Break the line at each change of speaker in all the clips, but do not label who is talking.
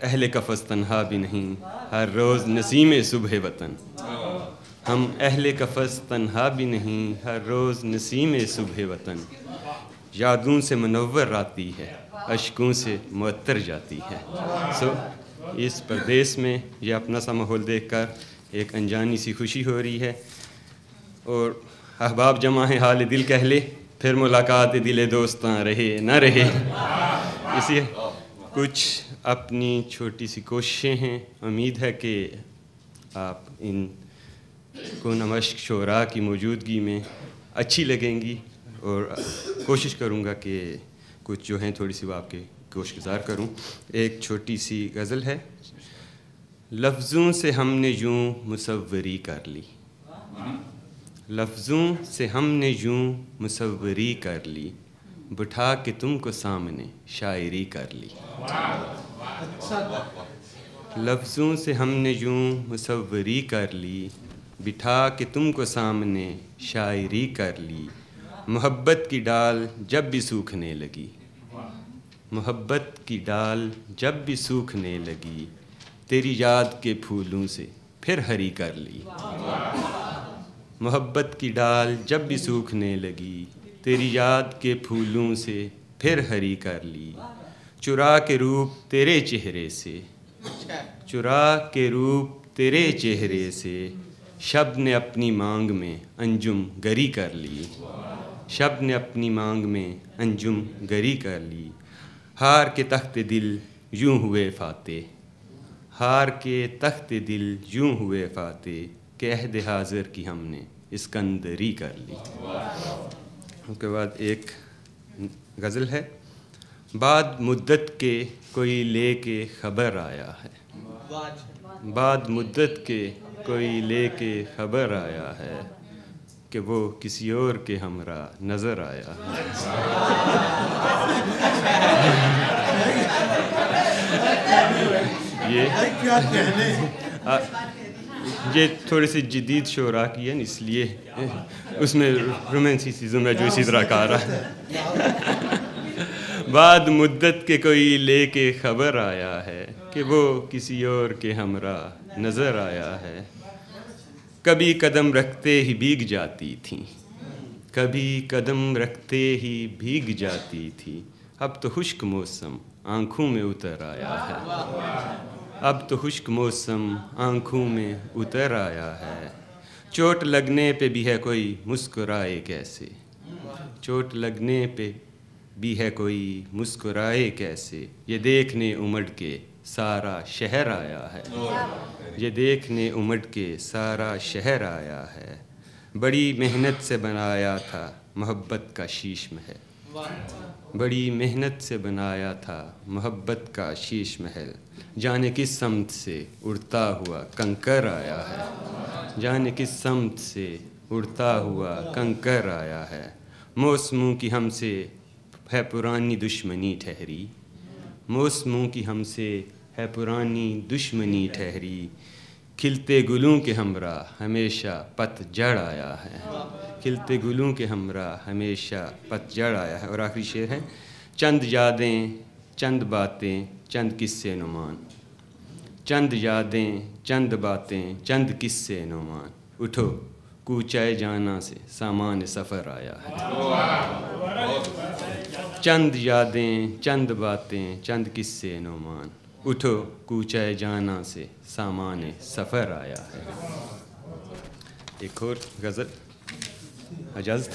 अहले कफ़स तन्हा भी नहीं, हर रोज़ नसीम सुबह वतन। हम अहले कफ़स तन्हा भी नहीं, हर रोज़ नसीम सुबह वतन। यादों से मुनव्वर आती है, अश्कों से मुअत्तर जाती है। इस परदेस में ये अपना सा माहौल देखकर एक अनजानी सी खुशी हो रही है। और अहबाब जमा है हाल दिल कह ले, फिर मुलाकात दिले दोस्तां रहे न रहे। इसी कुछ अपनी छोटी सी कोशिशें हैं। उम्मीद है कि आप इन को नमश्क शोरा की मौजूदगी में अच्छी लगेंगी, और कोशिश करूँगा कि कुछ जो हैं थोड़ी सी वो आपके कोशगुज़ार करूँ। एक छोटी सी गज़ल है। लफ्ज़ों से हमने यूँ मुसव्वरी कर ली, लफ्ज़ों से हमने यूँ मुसव्वरी कर ली, बिठा के तुमको सामने शायरी कर ली। लफ्ज़ों से हमने यूँ मुसव्वरी कर ली, बिठा के तुमको सामने शायरी कर ली। मोहब्बत की डाल जब भी सूखने लगी, मोहब्बत की डाल जब भी सूखने लगी, तेरी याद के फूलों से फिर हरी कर ली। मोहब्बत की डाल जब भी सूखने लगी, तेरी याद के फूलों से फिर हरी कर ली। चुरा के रूप तेरे चेहरे से, चुरा के रूप तेरे चेहरे से, शब ने अपनी मांग में अंजुम गरी कर ली। शब ने अपनी मांग में अंजुम गरी कर ली। हार के तख्त दिल यूं हुए फाते, हार के तख्त दिल यूं हुए फाते, के अहद हाज़िर की हमने इस्कंदरी कर ली। उसके बाद एक गज़ल है। बाद मुद्दत के कोई लेके ख़बर आया है, बाद मुद्दत के कोई लेके ख़बर आया है, कि वो किसी और के हमरा नज़र आया है। ये थोड़ी सी जदीद शोरा की है, इसलिए उसमें रोमांटिसिज्म है जो इसी तरह का आ रहा है। बाद मुद्दत के कोई लेके ख़बर आया है, कि वो किसी और के हमरा नज़र आया है। कभी कदम रखते ही भीग जाती थी, कभी कदम रखते ही भीग जाती थी, अब तो खुश्क मौसम आँखों में उतर आया है। अब तो खुश्क मौसम आँखों में उतर आया है। चोट लगने पे भी है कोई मुस्कुराए कैसे, चोट लगने पे भी है कोई मुस्कुराए कैसे, ये देखने उमड़ के सारा शहर आया है। ये देखने उमड़ के सारा शहर आया है। बड़ी मेहनत से बनाया था मोहब्बत का शीश महल, बड़ी मेहनत से बनाया था मोहब्बत का शीश महल। जाने किस समत से उड़ता हुआ कंकर आया है, जाने किस समत से उड़ता हुआ कंकर आया है। मौसमों की हमसे है पुरानी दुश्मनी ठहरी, मौसमों की हमसे है पुरानी दुश्मनी ठहरी। खिलते गुलों के हमरा हमेशा पतझड़ आया है, खिलते गुलों के हमरा हमेशा पतझड़ आया है। और आखिरी शेर है। चंद यादें चंद बातें चंद किस्से नुमान, चंद यादें चंद बातें चंद किस्से नुमान। उठो कूचाए जाना से सामान सफ़र आया है। चंद यादें, चंद बातें, चंद किस्से नोमान, उठो कूचाए जाना से सामान सफ़र आया है। एक और गज़ल इजाज़त,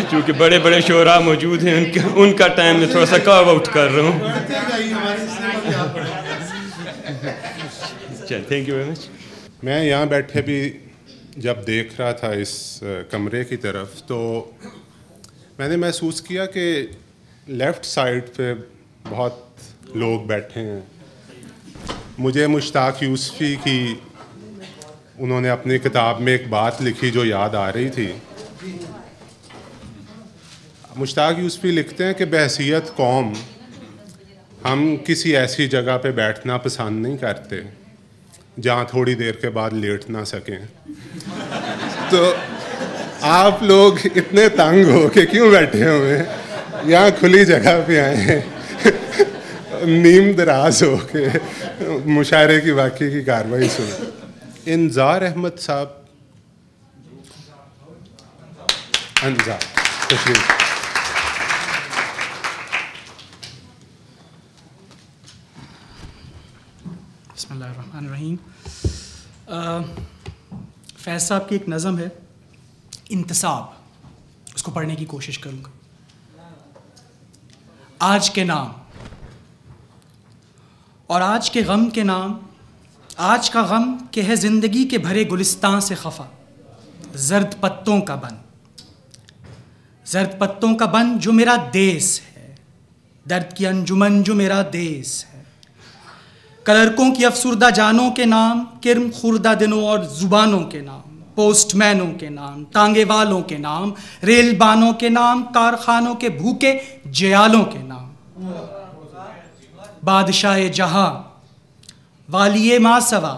क्योंकि बड़े बड़े शोरा मौजूद हैं, उनका टाइम में थोड़ा सा कार्व आउट कर रहा हूँ। Thank you very much.
मैं यहाँ बैठे भी जब देख रहा था इस कमरे की तरफ, तो मैंने महसूस किया कि लेफ़्ट साइड पे बहुत लोग बैठे हैं। मुझे मुश्ताक यूसुफ़ी की उन्होंने अपनी किताब में एक बात लिखी जो याद आ रही थी। मुश्ताक यूसुफ़ी लिखते हैं कि बहसीयत कौम हम किसी ऐसी जगह पे बैठना पसंद नहीं करते जहाँ थोड़ी देर के बाद लेट ना सकें। तो आप लोग इतने तंग हो के क्यों बैठे हुए हैं? यहाँ खुली जगह पे आए हैं, नीम दराज हो के मुशायरे की बाकी की कार्रवाई सुनो। इंजार अहमद साहब, अंजार तशरीफ।
बिस्मिल्लाहिर्रहमानिर्रहीम। फैज़ साहब की एक नज़म है इंतसाब, उसको पढ़ने की कोशिश करूँगा। आज के नाम और आज के गम के नाम, आज का गम के है ज़िंदगी के भरे गुलिस्तान से खफा, जर्द पत्तों का बन, जर्द पत्तों का बन जो मेरा देश है, दर्द की अंजुमन जो मेरा देश है। कलरकों की अफसुर्दा जानों के नाम, किर्म खुर्दा दिनों और ज़ुबानों के नाम, पोस्टमैनों के नाम, टांगे वालों के नाम, रेल बानों के नाम, कारखानों के भूखे जयालों के नाम। बादशाह जहां वालिये मासवा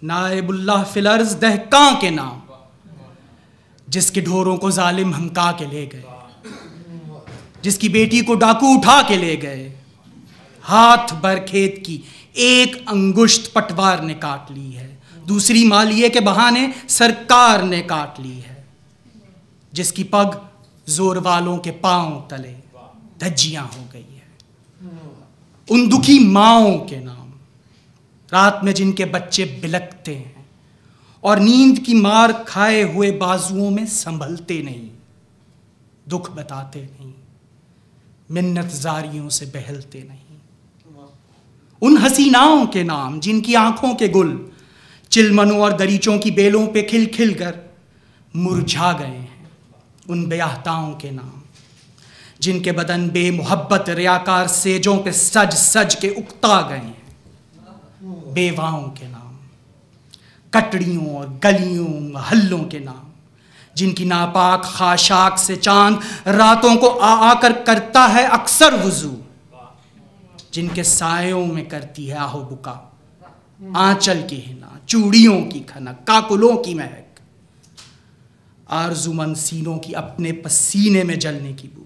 नायबुल्लाह फिलर्ज दहकां के नाम, जिसके ढोरों को जालिम हमका के ले गए, जिसकी बेटी को डाकू उठा के ले गए। हाथ भर खेत की एक अंगुश्त पटवार ने काट ली है, दूसरी मालिये के बहाने सरकार ने काट ली है। जिसकी पग जोर वालों के पांव तले धज्जियां हो गई है। उन दुखी माओं के नाम, रात में जिनके बच्चे बिलकते हैं और नींद की मार खाए हुए बाजुओं में संभलते नहीं, दुख बताते नहीं, मिन्नत जारियों से बहलते नहीं। उन हसीनाओं के नाम जिनकी आंखों के गुल चिलमनों और दरीचों की बेलों पे खिल खिल कर मुरझा गए हैं। उन बेअहताओं के नाम जिनके बदन बेमुहब्बत रियाकार सेजों पे सज सज के उकता गए हैं। बेवाओं के नाम, कटड़ियों और गलियों महल्लों के नाम जिनकी नापाक खाशाक से चांद रातों को आ आकर करता है अक्सर वुजू, जिनके सायों में करती है आहो बुका, आंचल की हिना, चूड़ियों की खनक, काकुलों की महक, आरजुमंद सीनों की अपने पसीने में जलने की बू।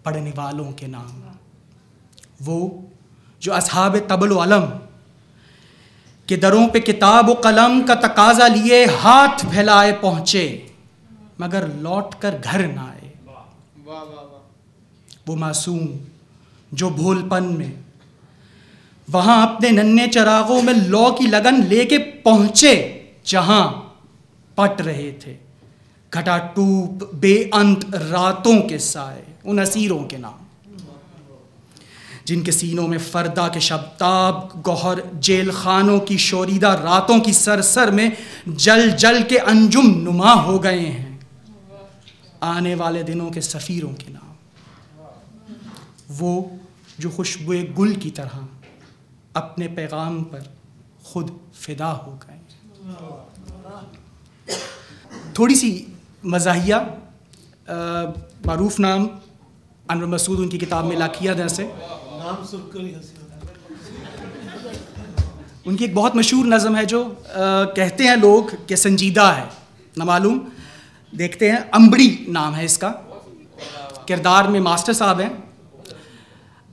पढ़ने वालों के नाम, वो जो असहाब तबल अलम के दरों पे किताब व कलम का तकाजा लिए हाथ फैलाए पहुंचे, मगर लौट कर घर ना आए। वो मासूम जो भोलपन में वहां अपने नन्हे चरागों में लौ की लगन लेके पहुंचे, जहां पट रहे थे घटाटूप बेअंत रातों के साए। उन असीरों के नाम जिनके सीनों में फरदा के शब्ताब गौहर जेल खानों की शोरीदा रातों की सरसर में जल जल के अंजुम नुमा हो गए हैं। आने वाले दिनों के सफ़ीरों के नाम, वो जो खुशबुए गुल की तरह अपने पैगाम पर खुद फिदा हो गए। थोड़ी सी मज़ाहिया, मारूफ नाम अनवर मसूद उनकी किताब में लाखिया दर से नाम सुनकर ही हंसी। उनकी एक बहुत मशहूर नज़म है जो कहते हैं लोग कि संजीदा है, ना मालूम, देखते हैं। अंबड़ी नाम है इसका, किरदार में मास्टर साहब हैं।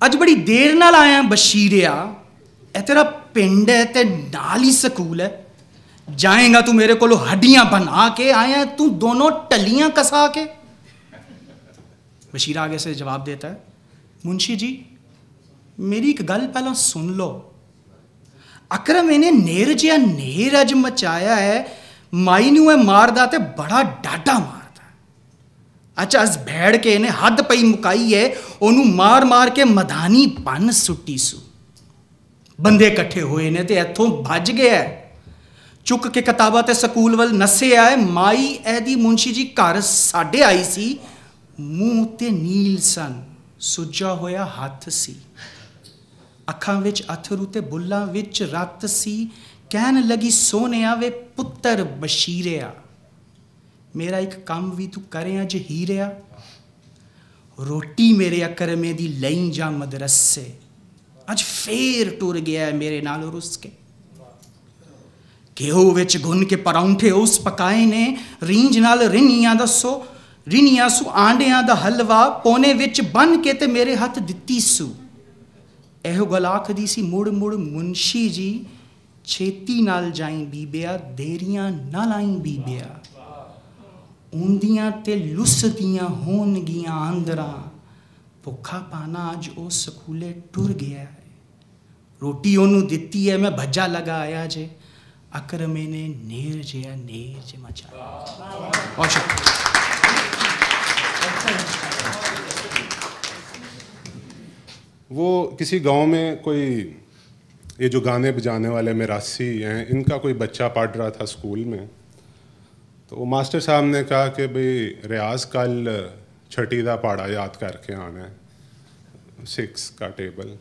अज बड़ी देर नाल आया बशीरिया, ए तेरा पिंड है ते नाल ही स्कूल है, जाएगा तू मेरे को हड्डियां बना के, आया तू दोनों टलियां कसा के। बशीर आगे से जवाब देता है, मुंशी जी मेरी एक गल पहला सुन लो। अकरम इन्हें नेर जिहा नेर अज मचाया है, माई नूं मारदा ते बड़ा डाडा मारदा। अच्छा अस भैड़ के इन्हें हद पई मुकाई है, ओनू मार मार के मधानी बन सुट्टी सू। बंदे इकट्ठे हुए ने ते इत्थों भज गया है, चुक के किताबां ते स्कूल वल नसे आए। माई एदी मुंशी जी घर साडे आई सी, मूँह ते नील सन, सुजा होया हथ सी, अखां विच अथरू ते बुल्लां विच रत सी। कहन लगी सोनिया वे पुत्तर बशीरिया, मेरा एक काम भी तू करे अज हीरिया। रोटी मेरे अकरमे दी लई जा मदरसे, अज फेर टुर गया है मेरे नाल रुस के। घेऊ विच गुन के परौंठे उस पकाए ने, रींज नाल रिनियां दसो, रिनियां सु आंडियां दा हलवा, पोने विच बन के ते मेरे हथ दित्ती सू। एहो गल आखदी सी मुड़ मुड़ मुंशी जी, छेती नाल जाई बीबिया, देरियां ना लाई बीबिया। ऊंदियां ते लुसदियां होनगियां आंदरां, भुखा पाना अज ओ स्कूले टुर गया है। रोटी ओनू दित्ती है, मैं भज्जा लगा आया जे, अकरमे ने नेर जे मचाया। और शुक्रिया।
वो किसी गांव में कोई ये जो गाने बजाने वाले मिरासी हैं, इनका कोई बच्चा पढ़ रहा था स्कूल में। तो वो मास्टर साहब ने कहा कि भाई रियाज कल छठी का पहाड़ा याद करके आना है, 6 का टेबल।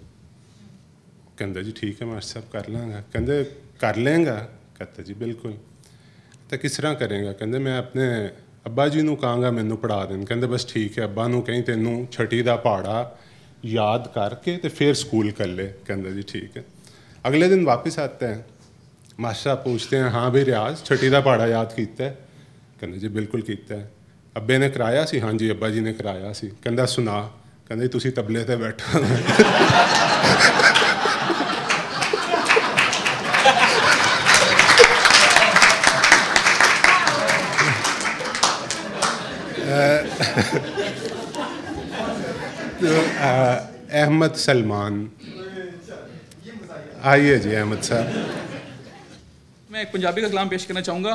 कहते जी ठीक है मास्टर साहब कर लेंगे। कहते कर लेंगा? कहते जी बिल्कुल। तो किस तरह करेंगे? कहते मैं अपने अब्बा जी नूं कहांगा मैनू पढ़ा देन। कहते बस ठीक है, अब्बा नूं कहीं तेनू छठी का पहाड़ा याद करके तो फिर स्कूल कर ले। कहते जी ठीक है। अगले दिन वापस आते हैं, मास्टर साहब पूछते हैं हाँ भी रियाज छठी का पहाड़ा याद किया है? कहते जी बिल्कुल किया है। अब्बे ने कराया सी? हाँ जी अब्बा जी ने कराया सी। कहता सुना? कहते तुसी तबले ते बैठो। अहमद सलमान, आइए जी अहमद साहब।
मैं एक पंजाबी का कलाम पेश करना चाहूँगा,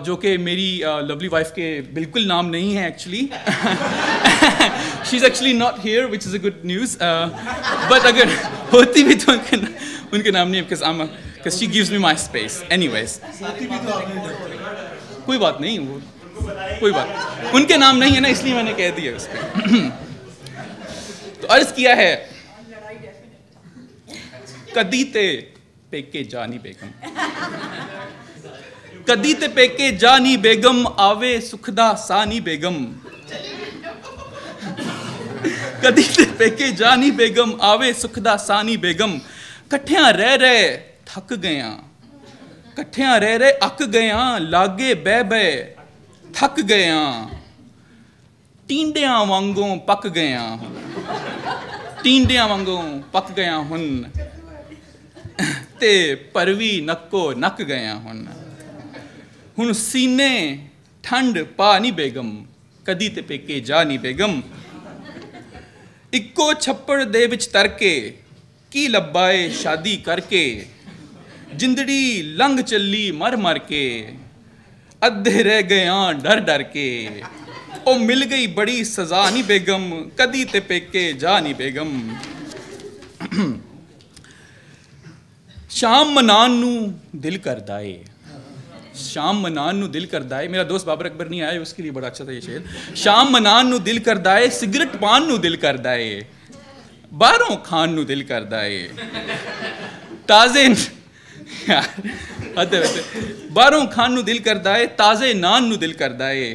जो कि मेरी लवली वाइफ के बिल्कुल नाम नहीं है actually. She is actually not here which is a good news, but अगर होती भी तो उनके नाम नहीं है, because she gives me my space. Anyways कोई बात नहीं, वो कोई बात, उनके नाम नहीं है ना, इसलिए मैंने कह दिया उस पर। तो अर्ज किया है, कदी ते पेके जानी बेगम, कदी ते पेके जानी बेगम, आवे सुखदा सानी बेगम। कदी ते पेके जानी बेगम, आवे सुखदा सानी बेगम। कट्ठियां रह रहे थक गया, कट्ठियां रह रहे अक गया, लागे बह बह थक गया, टींडियां वांगों पक गया, टींडियां वांगों पक गया हुन, ते परवी नक्को नक गया हुन सीने ठंड पा नी बेगम, कदी ते पेके जा नी बेगम। इक्को छप्पड़ दे विच तरके, की लब्बाए शादी करके, जिंदड़ी लंघ चली मर मर के, अद्धे रह गया डर डर के, ओ मिल गई बड़ी सजा नी बेगम, कदी ते पेके जा नी बेगम। शाम मनान नू दिल करदा है, शाम मनान नू दिल करदा है। मेरा दोस्त बाबर अकबर नहीं आया, उसके लिए बड़ा अच्छा था ये शेर। शाम मनान नू दिल करदा है, सिगरेट पान नू दिल करदा है, बाहरों खान नू दिल करदा है, ताजे बाहरों खान नू दिल करदा है, ताजे नान नू दिल करदा है,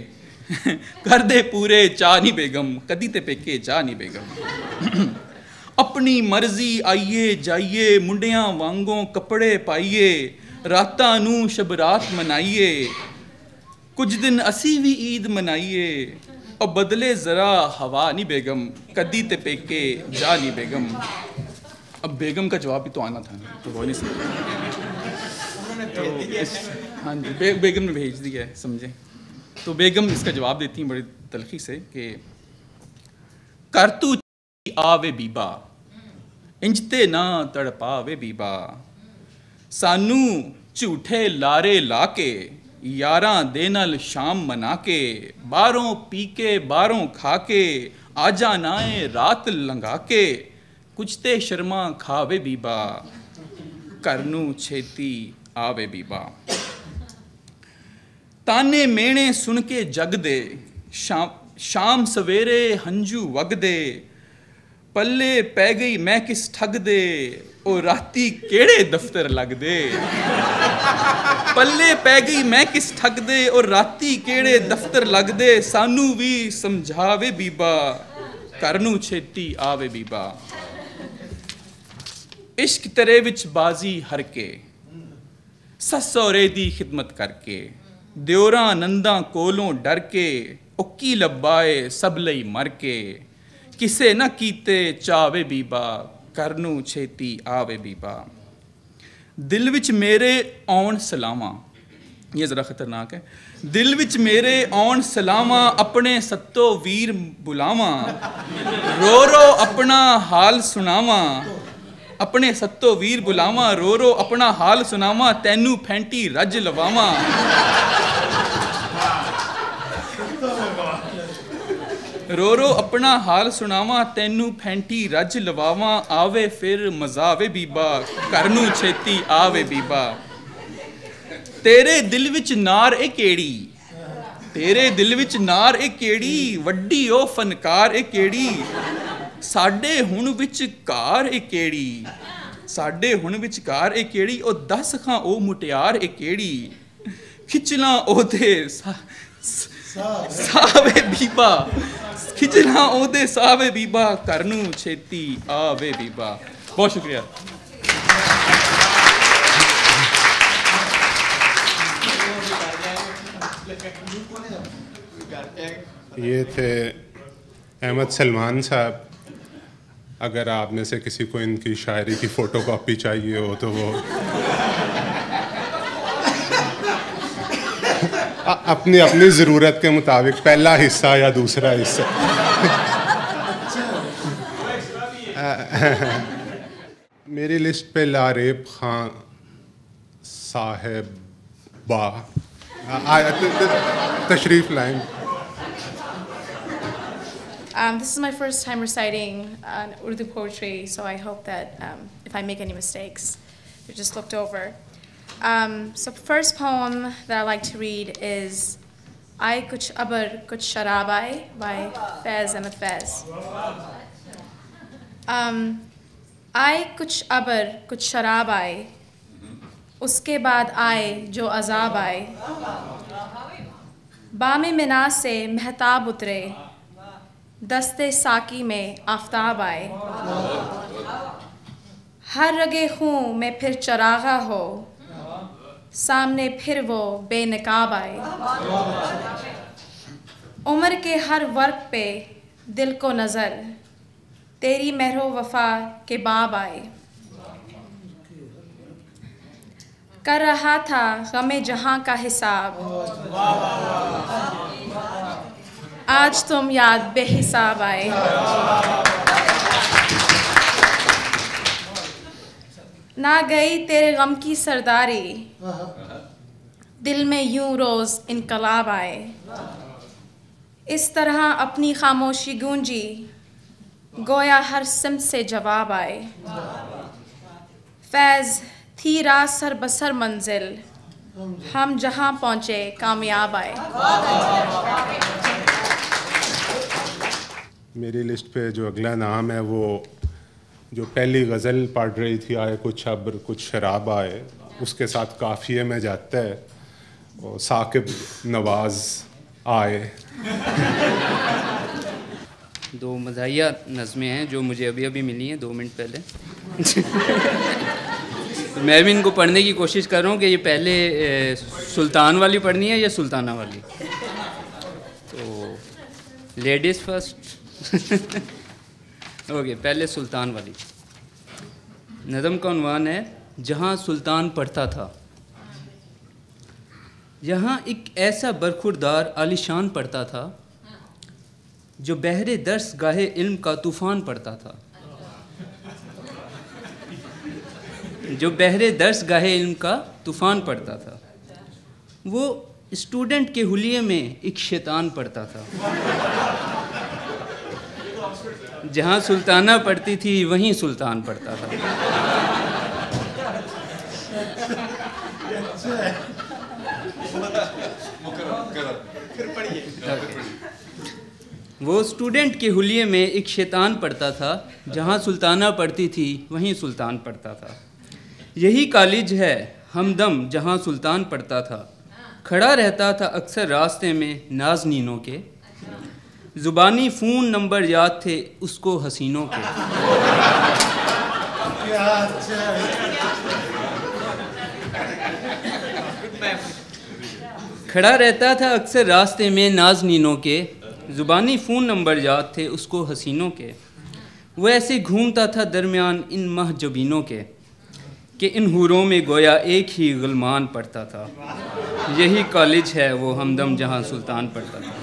कर दे पूरे चा नी बेगम, कदी ते पेके जा नी बेगम। अपनी मर्जी आइए जाइए, मुंडियां वांगों कपड़े पाइए, रातां नू शबरात मनाइए, कुछ दिन असी भी ईद मनाइए, और बदले जरा हवा नी बेगम, कदी ते पेके जा नी बेगम। अब बेगम का जवाब भी तो आना था, तो बोल नहीं सकते। हाँ जी, बेगम ने भेज दिया है, समझे। तो बेगम इसका जवाब देती हैं बड़ी तलखी से कि कर तू आवे बीबा इंजते ना तड़पावे बीबा, सानू झूठे लारे लाके यारां दे नाल शाम मना के, बारों पी के बारों खा के आजा नाए रात लंघा के, कुछ ते शर्मा खावे बीबा करनू छेती आवे बीबा। ताने मेणे सुन के जग दे शाम सवेरे हंजू वग दे, पल्ले पै गई मैं किस ठग दे ओ राती केड़े दफ्तर लग दे, पल्ले पै गई मैं किस ठग दे और राती केड़े दफ्तर लग दे, सानू भी समझावे बीबा करनू छेती आवे बीबा। इश्क तेरे विच बाजी हर के सस सौरे दी खिदमत करके, दियोरां नंदा कोलों डर के उक्की लब्बाए सब लई मर के, किसे न कीते चावे बीबा करनू छेती आवे बीबा। दिल विच मेरे औन सलामा, ये ज़रा ख़तरनाक है, दिल विच मेरे औन सलामा अपने सत्तो वीर बुलावा, रो रो अपना हाल सुनावा, अपने सत्तो वीर बुलावा रो रो अपना हाल सुनावा, तैनू फैंटी रज लवावा, रो रो अपना हाल सुनावा तैनू फैंटी रज लवावा, आवे फिर मजावे बीबा करनू छेती आवे बीबा। तेरे दिल विच नार ए केड़ी, तेरे दिल विच नार ए केड़ी, वड्डी ओ फनकार ए केड़ी, साडे हुण विच कार ए केड़ी, साडे हुण विच कार ए केड़ी, ओ दस खां ओ मुटियार ए केड़ी, खिचना ओदे सावे बीबा, खिचना ओदे सावे बीबा करनू छेती आवे बीबा। बहुत शुक्रिया।
ये थे अहमद सलमान साहब। अगर आप में से किसी को इनकी शायरी की फ़ोटो कॉपी चाहिए हो तो वो अपनी अपनी ज़रूरत के मुताबिक पहला हिस्सा या दूसरा हिस्सा। मेरी लिस्ट पे लारेब खां साहिबा तशरीफ लाएं।
This is my first time reciting Urdu poetry, so I hope that if I make any mistakes, they're just looked over. So first poem that I like to read is Ay Kuch Abar Kuch Sharab Aaye by Faiz Ahmed Faiz. Ay Kuch Abar Kuch Sharab Aaye, uske baad aaye jo azab aaye, बामे मिना से महताब उतरे, दस्ते साकी में आफताब आए, हर रगे खूं में फिर चरागा हो, सामने फिर वो बेनकाब आए, उम्र के हर वर्क पे दिल को नज़र, तेरी महरो वफा के बाब आए, कर रहा था गमे जहां का हिसाब, आज तुम याद बेहिसाब आए, ना गई तेरे गम की सरदारी, दिल में यूं रोज इनकलाब आए, इस तरह अपनी खामोशी गूंजी, गोया हर सिमत से जवाब आए, फैज़ थी रात सर बसर मंजिल, हम जहां पहुंचे कामयाब आए।
मेरी लिस्ट पे जो अगला नाम है वो जो पहली गज़ल पढ़ रही थी आए कुछ अब्र कुछ शराब आए, उसके साथ काफ़िए में जाता है और साकिब नवाज आए।
दो मज़ाहिया नज़में हैं जो मुझे अभी अभी मिली हैं 2 मिनट पहले। तो मैं भी इनको पढ़ने की कोशिश कर रहा हूँ कि ये पहले सुल्तान वाली पढ़नी है या सुल्ताना वाली। तो लेडीज़ फर्स्ट। ओके, पहले सुल्तान वाली। नज़म का उन्वान है जहाँ सुल्तान पढ़ता था यहाँ एक ऐसा बरखुरदार आलिशान पड़ता था जो बहरे दर्स गाहे इल्म का तूफ़ान पड़ता था, जो बहरे दर्स गाहे इल्म का तूफ़ान पड़ता था। वो स्टूडेंट के हुलिये में एक शैतान पड़ता था। जहाँ सुल्ताना पढ़ती थी वहीं सुल्तान पढ़ता था। वो स्टूडेंट के हुलिये में एक शैतान पढ़ता था, जहाँ सुल्ताना पढ़ती थी वहीं सुल्तान पढ़ता था। यही कॉलेज है हमदम जहाँ सुल्तान पढ़ता था। खड़ा रहता था अक्सर रास्ते में नाज़नीनों के, ज़ुबानी फ़ोन नंबर याद थे उसको हसीनों के। खड़ा रहता था अक्सर रास्ते में नाज़नीनों के, ज़ुबानी फ़ोन नंबर याद थे उसको हसीनों के। वो ऐसे घूमता था दरमियान इन महजबीनों के कि इन हूरों में गोया एक ही गुलमान पढ़ता था। यही कॉलेज है वो हमदम जहाँ सुल्तान पढ़ता था।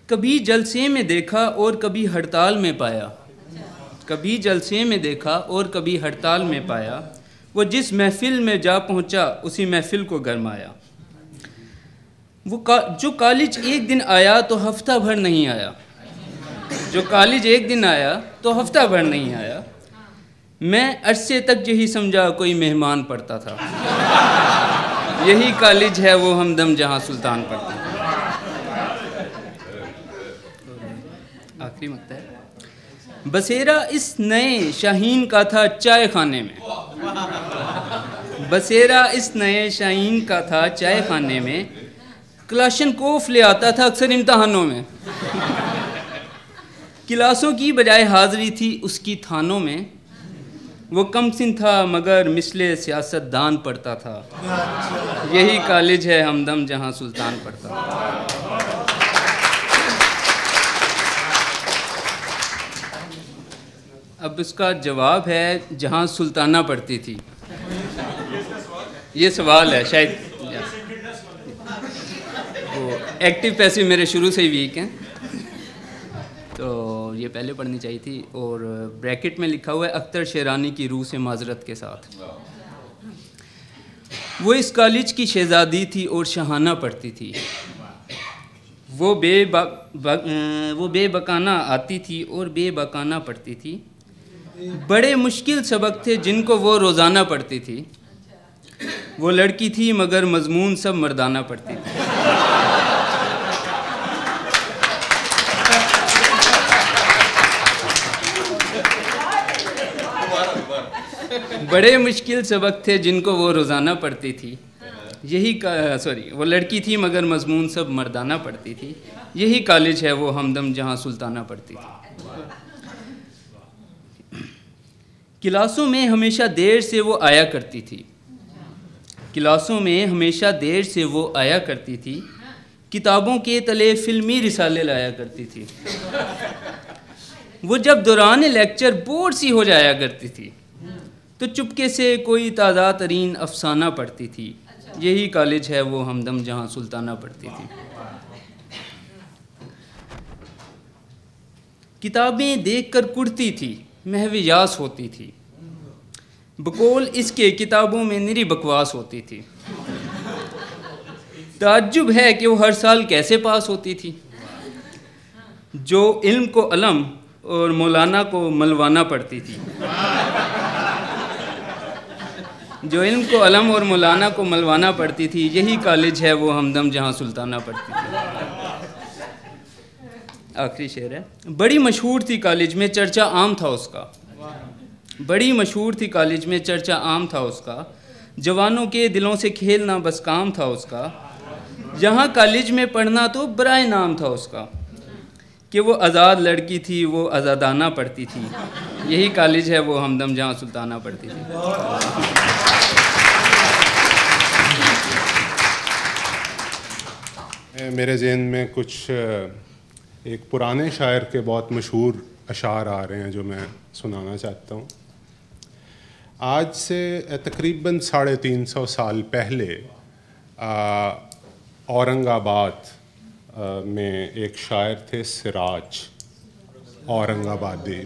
कभी जलसे में देखा और कभी हड़ताल में पाया, कभी जलसे में देखा और कभी हड़ताल में पाया। वो जिस महफिल में जा पहुँचा उसी महफिल को गरमाया। जो कॉलेज एक दिन आया तो हफ्ता भर नहीं आया, जो कॉलेज एक दिन आया तो हफ्ता भर नहीं आया। मैं अरसे तक यही समझा कोई मेहमान पढ़ता था। यही कॉलेज है वो हमदम जहाँ सुल्तान पढ़ता था। आखिरी मकता है। बसेरा इस नए शाहीन का था चाय खाने में, बसेरा इस नए शाहीन का था चाय खाने में। क्लाशनकोफ ले आता था अक्सर इम्तहानों में, क्लासों की बजाय हाज़िरी थी उसकी थानों में। वो कमसिन था मगर मिसले सियासतदान पढ़ता था। यही कॉलेज है हमदम जहाँ सुल्तान पढ़ता था। अब इसका जवाब है जहाँ सुल्ताना पढ़ती थी। ये सवाल है शायद। वो एक्टिव पैसिव मेरे शुरू से ही वीक हैं, तो ये पहले पढ़नी चाहिए थी। और ब्रैकेट में लिखा हुआ है अख्तर शेरानी की रूह से माजरत के साथ। वो इस कॉलेज की शहजादी थी और शहाना पढ़ती थी। वो बेबकाना आती थी और बेबकाना पढ़ती थी। बड़े मुश्किल सबक थे जिनको वो रोज़ाना पढ़ती थी। वो लड़की थी मगर मजमून सब मर्दाना पढ़ती थी। बड़े मुश्किल सबक थे जिनको वो रोज़ाना पढ़ती थी। वो लड़की थी मगर मजमून सब मर्दाना पढ़ती थी। यही कॉलेज है वो हमदम जहाँ सुल्ताना पढ़ती थी। क्लासों में हमेशा देर से वो आया करती थी, क्लासों में हमेशा देर से वो आया करती थी। किताबों के तले फिल्मी रिसाले लाया करती थी। वो जब दौरान लेक्चर बोर सी हो जाया करती थी तो चुपके से कोई ताज़ा तरीन अफसाना पढ़ती थी। यही कॉलेज है वो हमदम जहाँ सुल्ताना पढ़ती थी। किताबें देखकर कुड़ती थी, महवियास होती थी। बकौल इसके किताबों में निरी बकवास होती थी। ताज्जुब है कि वो हर साल कैसे पास होती थी। जो इल्म को अलम और मौलाना को मलवाना पढ़ती थी, जो इल्म को अलम और मौलाना को मलवाना पढ़ती थी। यही कॉलेज है वो हमदम जहाँ सुल्ताना पढ़ती थी। आखिरी शेर है। बड़ी मशहूर थी कॉलेज में चर्चा आम था उसका, बड़ी मशहूर थी कॉलेज में चर्चा आम था उसका। जवानों के दिलों से खेलना बस काम था उसका। यहाँ कॉलेज में पढ़ना तो बराए नाम था उसका। कि वो आज़ाद लड़की थी, वो आज़ादाना पढ़ती थी। यही कॉलेज है वो हमदम जहाँ सुल्ताना पढ़ती थी।
मेरे ज़हन में कुछ एक पुराने शायर के बहुत मशहूर अशार आ रहे हैं जो मैं सुनाना चाहता हूँ। आज से तकरीबन 350 साल पहले औरंगाबाद में एक शायर थे सिराज औरंगाबादी,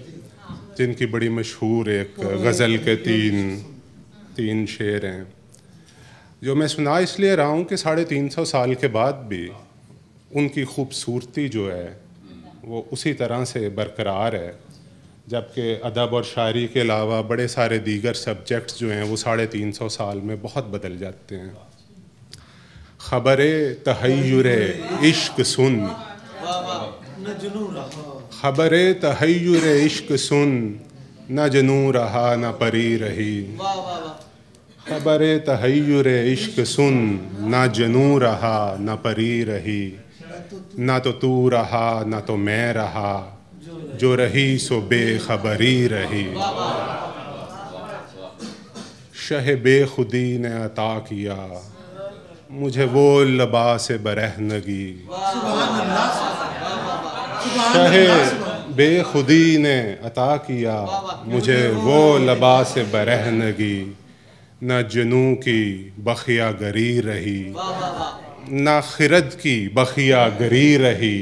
जिनकी बड़ी मशहूर एक गज़ल के तीन शेर हैं, जो मैं सुना इसलिए रहा हूँ कि 350 साल के बाद भी उनकी खूबसूरती जो है वो उसी तरह से बरकरार है, जबकि अदब और शायरी के अलावा बड़े सारे दीगर सब्जेक्ट्स जो हैं वो 350 साल में बहुत बदल जाते हैं। ख़बरे तहय्युरे इश्क सुन, ख़बरे तहय्युरे इश्क सुन, न जनू रहा न परी रही। ख़बरे तहय्युरे इश्क सुन, न जनू रहा न परी रही। ना तो तू रहा ना तो मैं रहा, जो रही सो बेखबरी रही। शह बेखुदी ने अता किया मुझे वो लबास बरहनगी। शह बेखुदी ने अता किया मुझे वो लबास बरहनगी। न जनू की बखिया गरी रही, ना खिरद की बखिया गरी रही,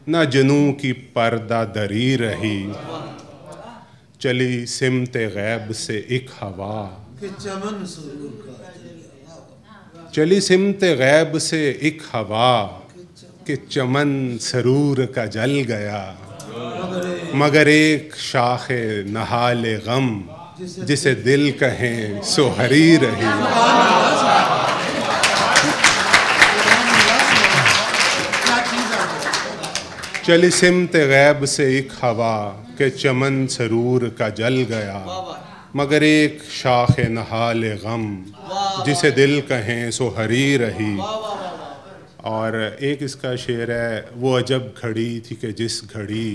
ना जनू की पर्दा दरी रही। चली सिमते गैब से एक हवा, चली सिमते गैब से एक हवा, कि चमन सरूर का जल गया। मगर एक शाखे नहाले गम, जिसे दिल कहें सो हरी रही। चली सिमते गैब से एक हवा, के चमन सरूर का जल गया। मगर एक शाख नहाल गम, जिसे दिल कहें सो हरी रही। और एक इसका शेर है, वो अजब घड़ी थी कि जिस घड़ी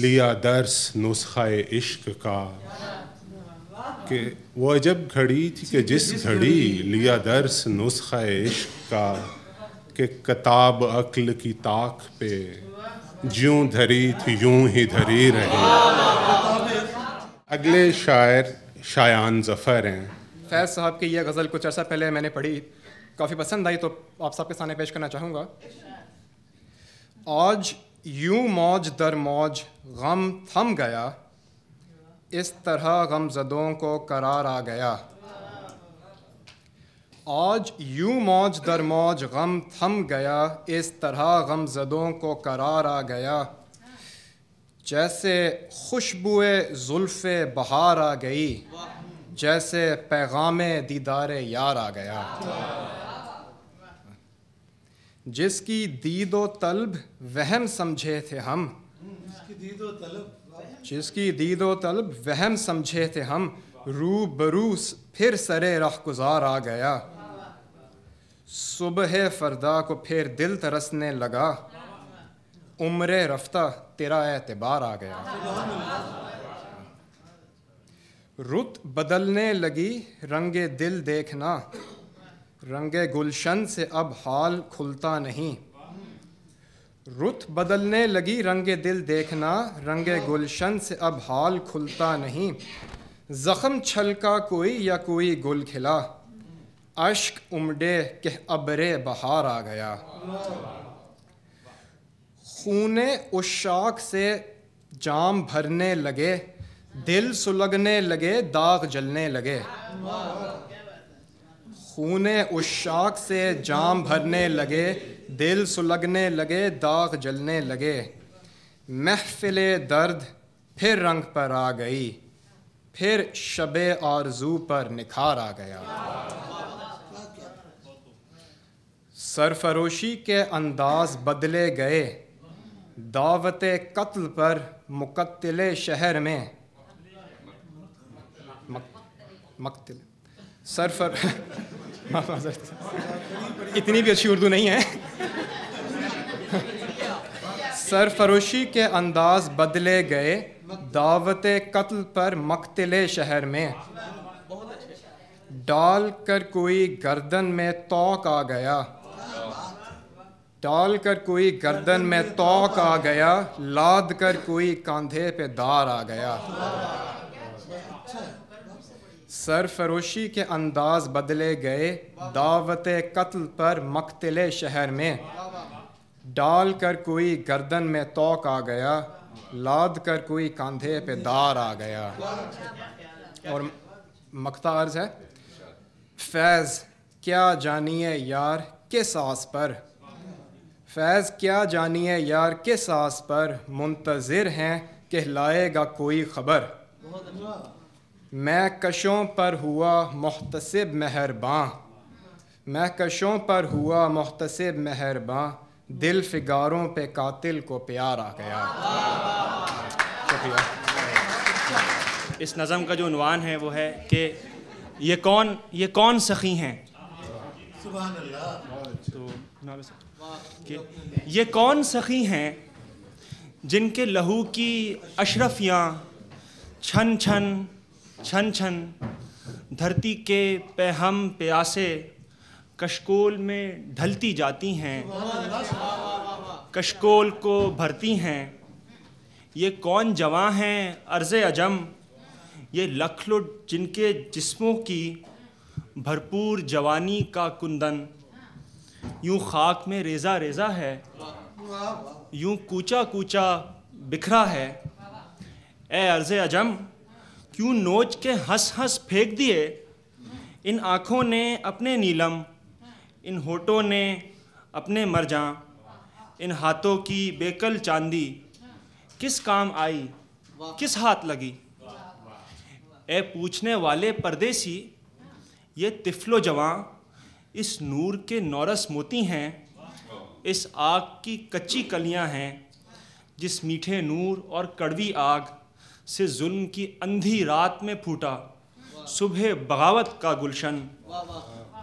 लिया दर्स नुस्खा इश्क का। कि वो अजब घड़ी थी कि जिस घड़ी लिया दर्स नुस्खा इश्क का। कि किताब अक्ल की ताक पे ज्यों धरी थी यूं ही धरी रही। अगले शायर शायान ज़फ़र हैं।
फैज़ साहब की यह गज़ल कुछ अर्सा पहले मैंने पढ़ी, काफ़ी पसंद आई, तो आप सबके सामने पेश करना चाहूँगा। आज यूं मौज दर मौज गम थम गया, इस तरह गमज़दों को करार आ गया। आज यूं मौज दर मौज गम थम गया, इस तरह गमज़दों को करार आ गया। जैसे खुशबुए ज़ुल्फ़े बहार आ गई, जैसे पैगामे दीदारे यार आ गया। जिसकी दीदो तलब वहम समझे थे हम, जिसकी दीदो तलब वहम समझे थे हम, रू बरूस फिर सरे रहगुज़ार आ गया। सुबह फरदा को फिर दिल तरसने लगा, उम्रे रफ्ता तेरा एतबार आ गया। रुत बदलने लगी रंगे दिल देखना, रंगे गुलशन से अब हाल खुलता नहीं। रुत बदलने लगी रंगे दिल देखना, रंगे गुलशन से अब हाल खुलता नहीं। ज़ख्म छलका कोई या कोई गुल खिला, अश्क उमड़े के अबरे बहार आ गया। खूने उशाक से जाम भरने लगे, दिल सुलगने लगे दाग जलने लगे। खूने उशाक से जाम भरने लगे, दिल सुलगने लगे दाग जलने लगे। महफिले दर्द फिर रंग पर आ गई, फिर शबे आरज़ू पर निखार आ गया। सरफरोशी के अंदाज बदले गए, दावते कत्ल पर मुकत्तिले शहर में। मकतिल सरफर इतनी भी अच्छी उर्दू नहीं है। सरफरोशी के अंदाज बदले गए, दावते कत्ल पर मकतिले शहर में। डाल कर कोई गर्दन में तौक आ गया, डाल कर कोई गर्दन में तौक आ गया, लाद कर कोई कांधे पे दार आ गया। सरफरोशी के अंदाज बदले गए, दावत कत्ल पर मक्तले शहर में। डाल कर कोई गर्दन में तोक आ गया, लाद कर कोई कंधे पे दार आ गया। और मक्ता अर्ज है, फैज़ क्या जानिए यार किस आस पर, फैज़ क्या जानिए यार किस आस पर, मुंतज़िर हैं कहलाएगा कोई ख़बर। मैं कशों पर हुआ मुहतसिब मेहरबां, मैं कशों पर हुआ मुहतसिब मेहरबां, दिल फिगारों पे कातिल को प्यार आ गया। शुक्रिया।
इस नज़म का जो उन्वान है वो है कि ये कौन सखी हैं। तो ये कौन सखी हैं जिनके लहू की अशरफियाँ छन छन छन छन धरती के पेहम प्यासे कशकोल में ढलती जाती हैं, कशकोल को भरती हैं। ये कौन जवां हैं अर्ज़े अजम, ये लखलुट जिनके जिस्मों की भरपूर जवानी का कुंदन यूं खाक में रेज़ा रेज़ा है, यूं कूचा कूचा बिखरा है। ए अर्ज़े अजम क्यों नोच के हंस हंस फेंक दिए इन आँखों ने अपने नीलम, इन होठों ने अपने मरजां, इन हाथों की बेकल चांदी किस काम आई, किस हाथ लगी। ए पूछने वाले परदेसी ये तिफलो जवां इस नूर के नौरस मोती हैं, इस आग की कच्ची कलियां हैं जिस मीठे नूर और कड़वी आग से जुल्म की अंधी रात में फूटा सुबह बगावत का गुलशन।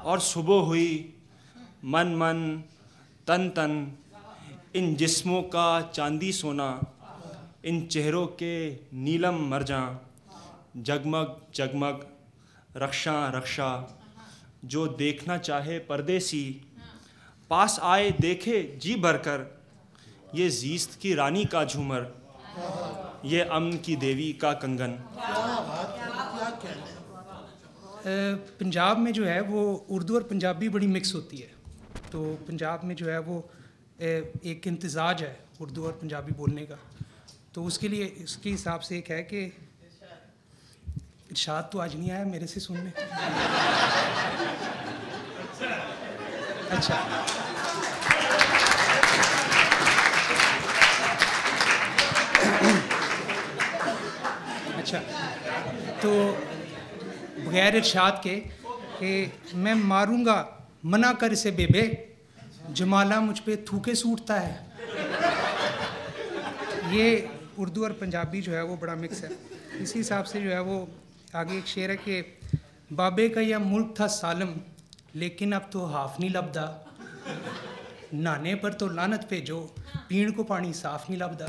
और सुबह हुई मन मन तन तन इन जिस्मों का चांदी सोना, इन चेहरों के नीलम मरजां, जगमग जगमग रक्षा रक्षा। जो देखना चाहे परदेसी पास आए देखे जी भरकर, ये जीस्त की रानी का झूमर, ये अमन की देवी का कंगन।
पंजाब में जो है वो उर्दू और पंजाबी बड़ी मिक्स होती है, तो पंजाब में जो है वो एक इम्तिजाज है उर्दू और पंजाबी बोलने का। तो उसके लिए इसके हिसाब से एक है कि इरशाद तो आज नहीं आया मेरे से सुनने। अच्छा, अच्छा, तो बगैर इरशाद के कि मैं मारूंगा मना कर इसे बेबे, जमाला मुझ पे थूके सूटता है। ये उर्दू और पंजाबी जो है वो बड़ा मिक्स है। इसी हिसाब से जो है वो आगे एक शेर है कि बाबे का यह मुल्क था सालम, लेकिन अब तो हाफ नहीं लबदा, नहाने पर तो लानत पे जो पीण को पानी साफ नहीं लबदा।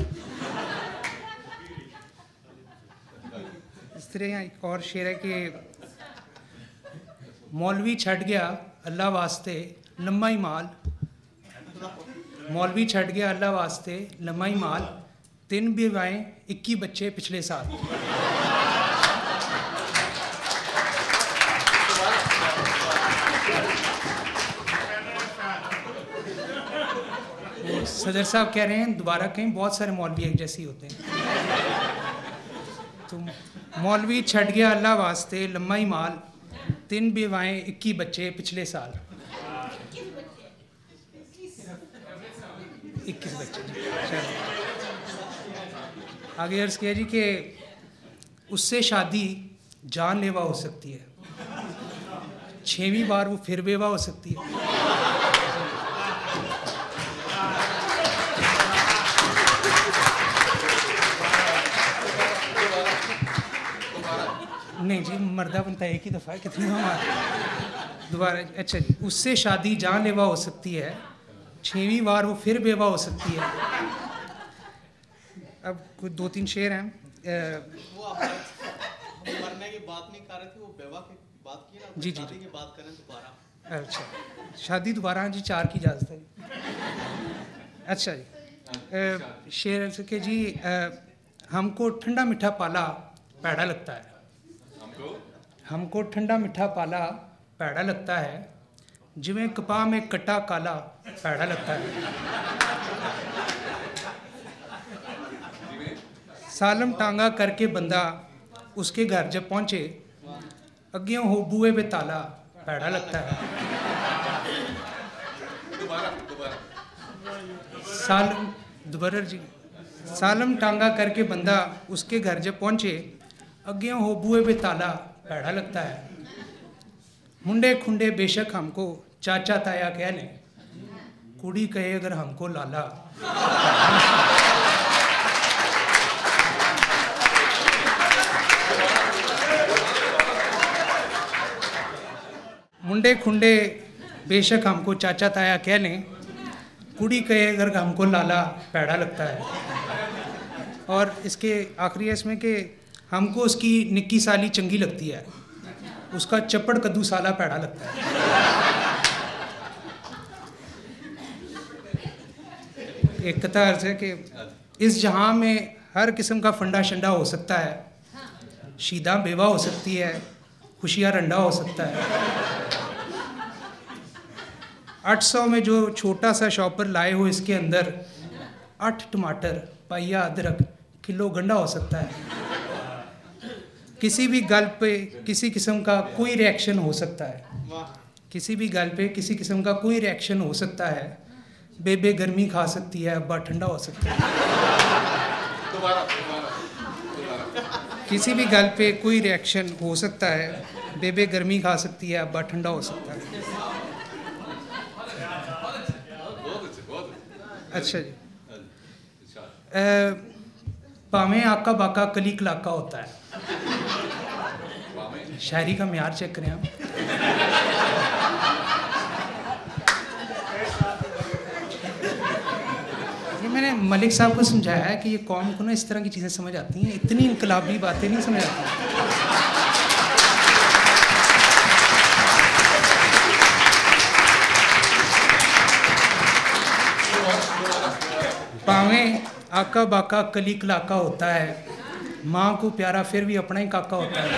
इस तरह एक और शेर है कि मौलवी छट गया अल्लाह वास्ते लम्मा ही माल, मौलवी छट गया अल्लाह वास्ते लम्मा ही माल, 3 बेवाएं 21 बच्चे पिछले साल। सदर साहब कह रहे हैं दोबारा कहीं, बहुत सारे मौलवी एक जैसे ही होते हैं। तो मौलवी छट गया अल्लाह वास्ते लम्मा ही माल, 3 बेवाएं 21 बच्चे पिछले साल। 21 बच्चे। आगे अर्ज़ किया जी कि उससे शादी जानलेवा हो सकती है, 6वीं बार वो फिर बेवा हो सकती है। नहीं जी, मर्दा बनता एक ही दफ़ा है, कितनी हमारा दोबारा। अच्छा जी, उससे शादी जानलेवा हो सकती है, 6वीं बार वो फिर बेवा हो सकती है। अब कुछ 2-3 शेर हैं।
मरने की बात नहीं कर रहे थे, वो बेवा की बात की ना,
जी जी
शादी की बात करें दोबारा।
अच्छा, शादी दोबारा जी 4 की इजाज़त है। अच्छा जी, शेर के जी हमको ठंडा मीठा पाला पैड़ा लगता है, हमको ठंडा मिठा पाला पैड़ा लगता है, जिवें कपा में कट्टा काला पैड़ा लगता है। सालम टांगा करके बंदा उसके घर जब पहुँचे, अग्यों हो बूए पे ताला पैड़ा लगता है। सालम टांगा करके बंदा उसके घर जब पहुँचे, अग्यों हो बूए पे ताला पैड़ा लगता है। मुंडे खुंडे बेशक हमको चाचा ताया कह लें, कुड़ी कहे अगर हमको लाला। मुंडे खुंडे बेशक हमको चाचा ताया कह लें, कुड़ी कहे अगर हमको लाला पैड़ा लगता है। और इसके आखिरी है इसमें कि हमको उसकी निक्की साली चंगी लगती है, उसका चप्पड़ कद्दू साला पैड़ा लगता है। एक कथा अर्ज है कि इस जहां में हर किस्म का फंडा शंडा हो सकता है, शीदा बेवा हो सकती है, खुशियाँ रंडा हो सकता है। 800 में जो छोटा सा शॉपर लाए हो, इसके अंदर 8 टमाटर, पाइया अदरक, किलो गंडा हो सकता है। किसी भी गल पे किसी किस्म का कोई रिएक्शन हो सकता है, किसी भी गल पे किसी किस्म का कोई रिएक्शन हो सकता है। बेबे गर्मी खा सकती है, अब्बा ठंडा हो सकता है। किसी भी गल पे कोई रिएक्शन हो सकता है, बेबे गर्मी खा सकती है, अब्बा ठंडा हो सकता है। अच्छा जी, पावें आका बाका कली कलाका होता है। शायरी का म्यार चेक करें आप। ये मैंने मलिक साहब को समझाया है कि ये कौम को ना इस तरह की चीज़ें समझ आती हैं, इतनी इनकलाबी बातें नहीं समझ आती। पावें आका बाका कली कलाका होता है, माँ को प्यारा फिर भी अपना ही काका होता है।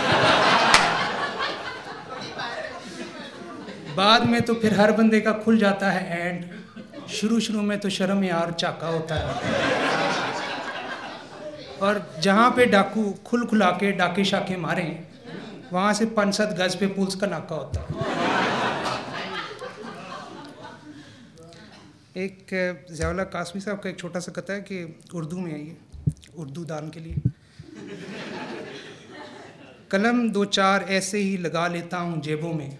बाद में तो फिर हर बंदे का खुल जाता है एंड, शुरू में तो शर्म यार चाका होता है। और जहाँ पे डाकू खुल खुला के डाके शाके मारें, वहाँ से 5-7 गज पे पुलिस का नाका होता है। एक ज़ियाउल्लाह कासमी साहब का एक छोटा सा कथा है कि उर्दू में है ये, उर्दू दान के लिए। कलम 2-4 ऐसे ही लगा लेता हूँ जेबों में,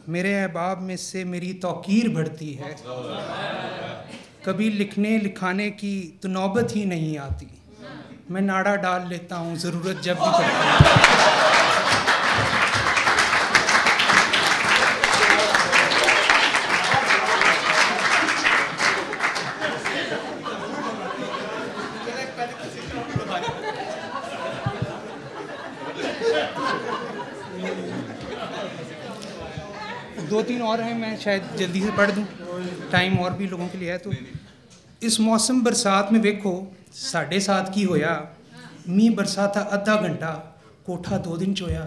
मेरे अहबाब में से मेरी तौकीर बढ़ती है। कभी लिखने लिखाने की तो नौबत ही नहीं आती, मैं नाड़ा डाल लेता हूँ ज़रूरत जब भी पड़ती है। 2-3 और हैं, मैं शायद जल्दी से पढ़ दूं, टाइम और भी लोगों के लिए है। तो इस मौसम बरसात में वेखो साढ़े साथ की होया, मींह बरसा था आधा घंटा, कोठा 2 दिन चोया।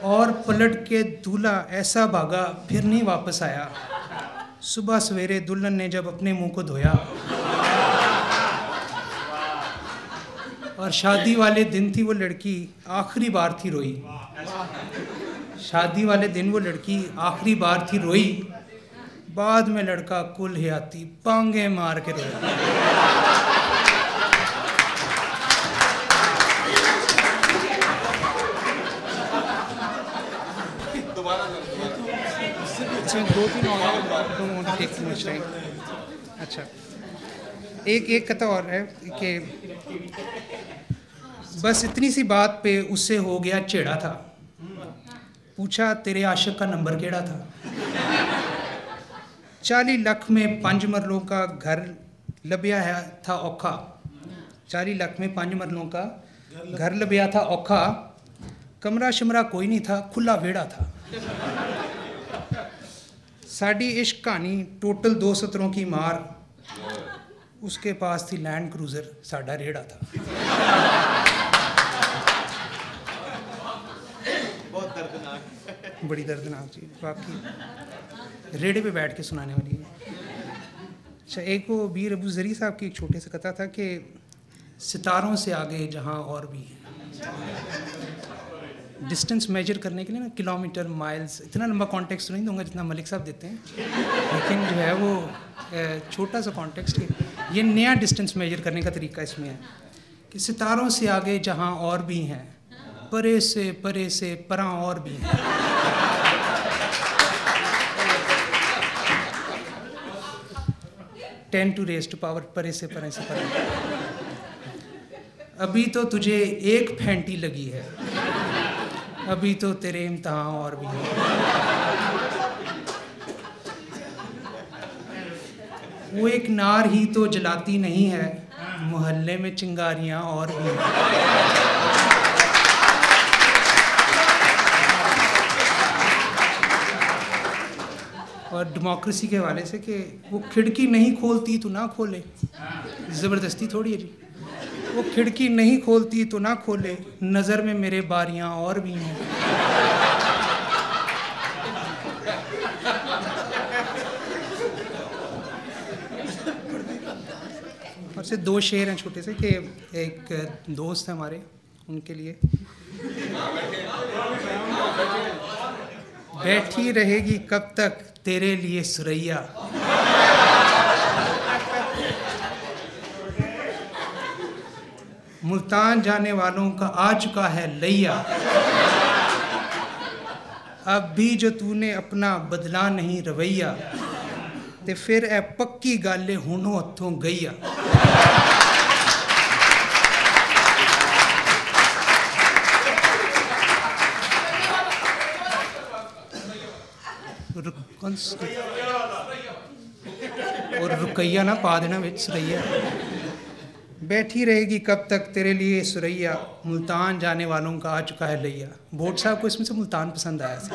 और पलट के दूल्हा ऐसा भागा फिर नहीं वापस आया, सुबह सवेरे दुल्हन ने जब अपने मुंह को धोया। और शादी वाले दिन थी वो लड़की आखिरी बार थी रोई, शादी वाले दिन वो लड़की आखिरी बार थी रोई, बाद में लड़का कुल हयाती पांगे मार के रोया। इसमें 2-3 और टेक समझ रहे हैं। अच्छा, एक कथा और है कि बस इतनी सी बात पे उससे हो गया छेड़ा था, पूछा तेरे आशिक का नंबर केड़ा था। 40 लाख में 5 मरलों का घर लभ्या है था औखा, 40 लाख में 5 मरलों का घर लभ्या था औखा, कमरा शमरा कोई नहीं था, खुला वेड़ा था। साड़ी इश्क कहानी टोटल 2 सत्रों की मार, उसके पास थी लैंड क्रूज़र, साड़ा रेड़ा था। बड़ी दर्दनाक चीज़ वाकई, रेड़े पे बैठ के सुनाने वाली है। अच्छा, एक वो बीर अबू ज़री साहब की एक छोटे से कथा था कि सितारों से आगे जहाँ और भी है। डिस्टेंस मेजर करने के लिए ना किलोमीटर, माइल्स, इतना लंबा कॉन्टेक्स्ट नहीं दूंगा जितना मलिक साहब देते हैं, लेकिन जो है वो छोटा सा कॉन्टेक्स्ट है। ये नया डिस्टेंस मेजर करने का तरीका इसमें है कि सितारों से आगे जहाँ और भी हैं, परे से परां और भी हैं। Ten to raise to power परे से परां। अभी तो तुझे एक फैंटी लगी है, अभी तो तेरे इम्तहान और भी हैं। वो एक नार ही तो जलाती नहीं है, मोहल्ले में चिंगारियां और भी हैं। और डेमोक्रेसी के हवाले से कि वो खिड़की नहीं खोलती तो ना खोले, ज़बरदस्ती थोड़ी है जी। वो खिड़की नहीं खोलती तो ना खोले, नज़र में मेरे बारियां और भी हैं। और से दो शेर हैं छोटे से कि एक दोस्त है हमारे, उनके लिए। बैठी रहेगी कब तक तेरे लिए सुरैया, मुल्तान जाने वालों का आ चुका है लैया, अब भी जो तूने अपना बदला नहीं रवैया, ते फिर ए पक्की गाले हुनों हथों गईया। और रुकैया ना पा देना विच सुरैया। बैठी रहेगी कब तक तेरे लिए सुरैया, मुल्तान जाने वालों का आ चुका है लैया। भोट साहब को इसमें से मुल्तान पसंद आया था।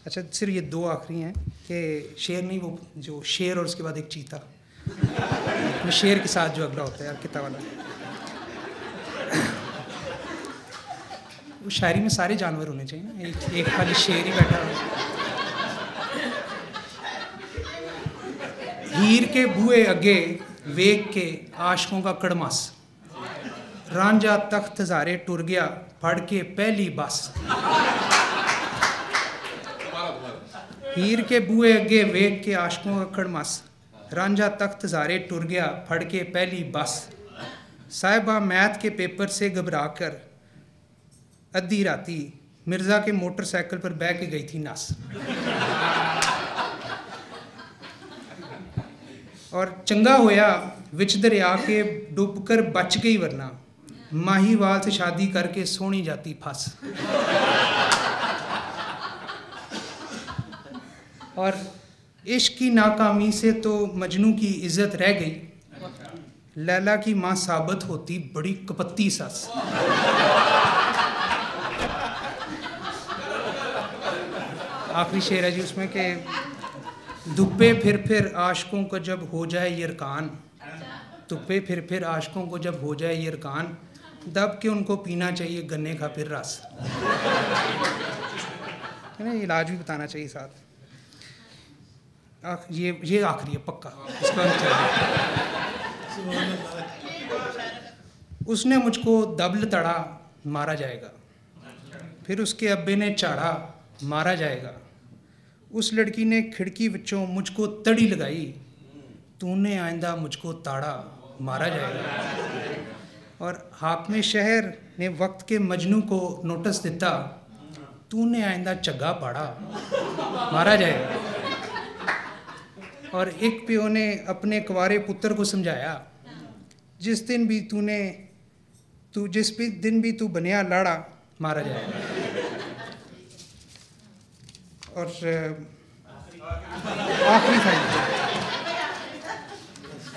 अच्छा, सिर्फ ये दो आखिरी हैं कि शेर नहीं, वो जो शेर और उसके बाद एक चीता, वो शेर के साथ जो अगला होता है यार किता वाला, वो शायरी में सारे जानवर होने चाहिए ना, एक खाली शेर ही बैठा हो। हीर के बुए अगे वेग के आशकों का कड़मास, रांझा तख्त हजारे टुर गया फड़ के पहली बस। हीर के बुए अगे वेग के आशकों का कड़मास, रांझा तख्त हजारे टुर गया फड़ के पहली बस। साहिबा मैथ के पेपर से घबरा कर अद्धी राती मिर्ज़ा के मोटरसाइकिल पर बैठ के गई थी नास। और चंगा होया विच दरिया के डूब कर बच गई, वरना माहीवाल से शादी करके सोनी जाती फंस। और इश्क की नाकामी से तो मजनू की इज्जत रह गई, लैला की माँ साबित होती बड़ी कपत्ती सास। आखिरी शेर है जी उसमें कि दुब्बे फिर आशिकों को जब हो जाए यरकान, दुब्बे फिर आशिकों को जब हो जाए यरकान, दब के उनको पीना चाहिए गन्ने का फिर रस। है ना, इलाज भी बताना चाहिए साथ। ये आखिरी है पक्का, इसका उसने मुझको दबल तड़ा मारा जाएगा, फिर उसके अब्बे ने चाड़ा मारा जाएगा। उस लड़की ने खिड़की विचों मुझको तड़ी लगाई, तूने आइंदा मुझको ताड़ा मारा जाएगा। और हाकिम शहर ने वक्त के मजनू को नोटिस दिता, तूने आइंदा चग्गा पाड़ा मारा जाएगा। और एक प्यो ने अपने कुंवारे पुत्र को समझाया, जिस दिन भी तू बनिया लाड़ा मारा जाएगा। और आखिरी था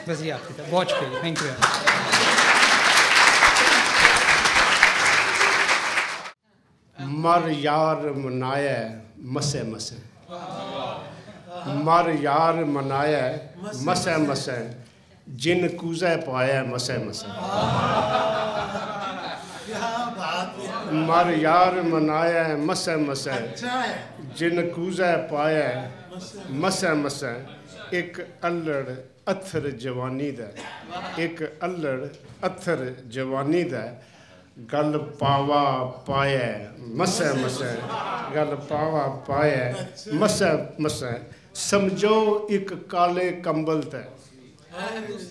बस, ये आखिरी था। बहुत शुक्रिया, थैंक यू।
मर यार मनाया मसे मसे, मर यार मनाया मसे मसे, जिन कूज़े पाया मसे मसे। मर यार मनाया मसै मसै जिन कूज़ै पाया मसै मसै एक अल्लड़ अत्थर जवानी दा एक अल्लड़ अत्थर जवानी दा गल पावा पाया मसै मसै गल पावा पाया मसै मसै समझो एक काले कंबल ते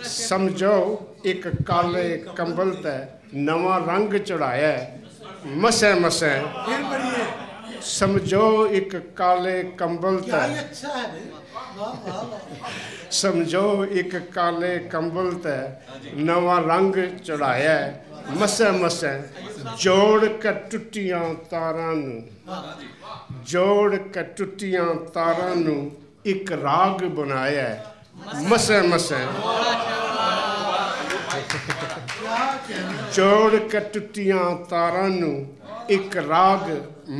समझो एक काले कंबल ते नवा रंग चढ़ाया मसै मसै समझो एक काले कंबल ते समझो एक काले कंबल ते नवा रंग चढ़ाया मसै मसै जोड़ के टुटियां तारां नू जोड़ के टुटियां तारां नू एक राग बनाया मसै मसै जोड़ के टुटियां तारां नू एक राग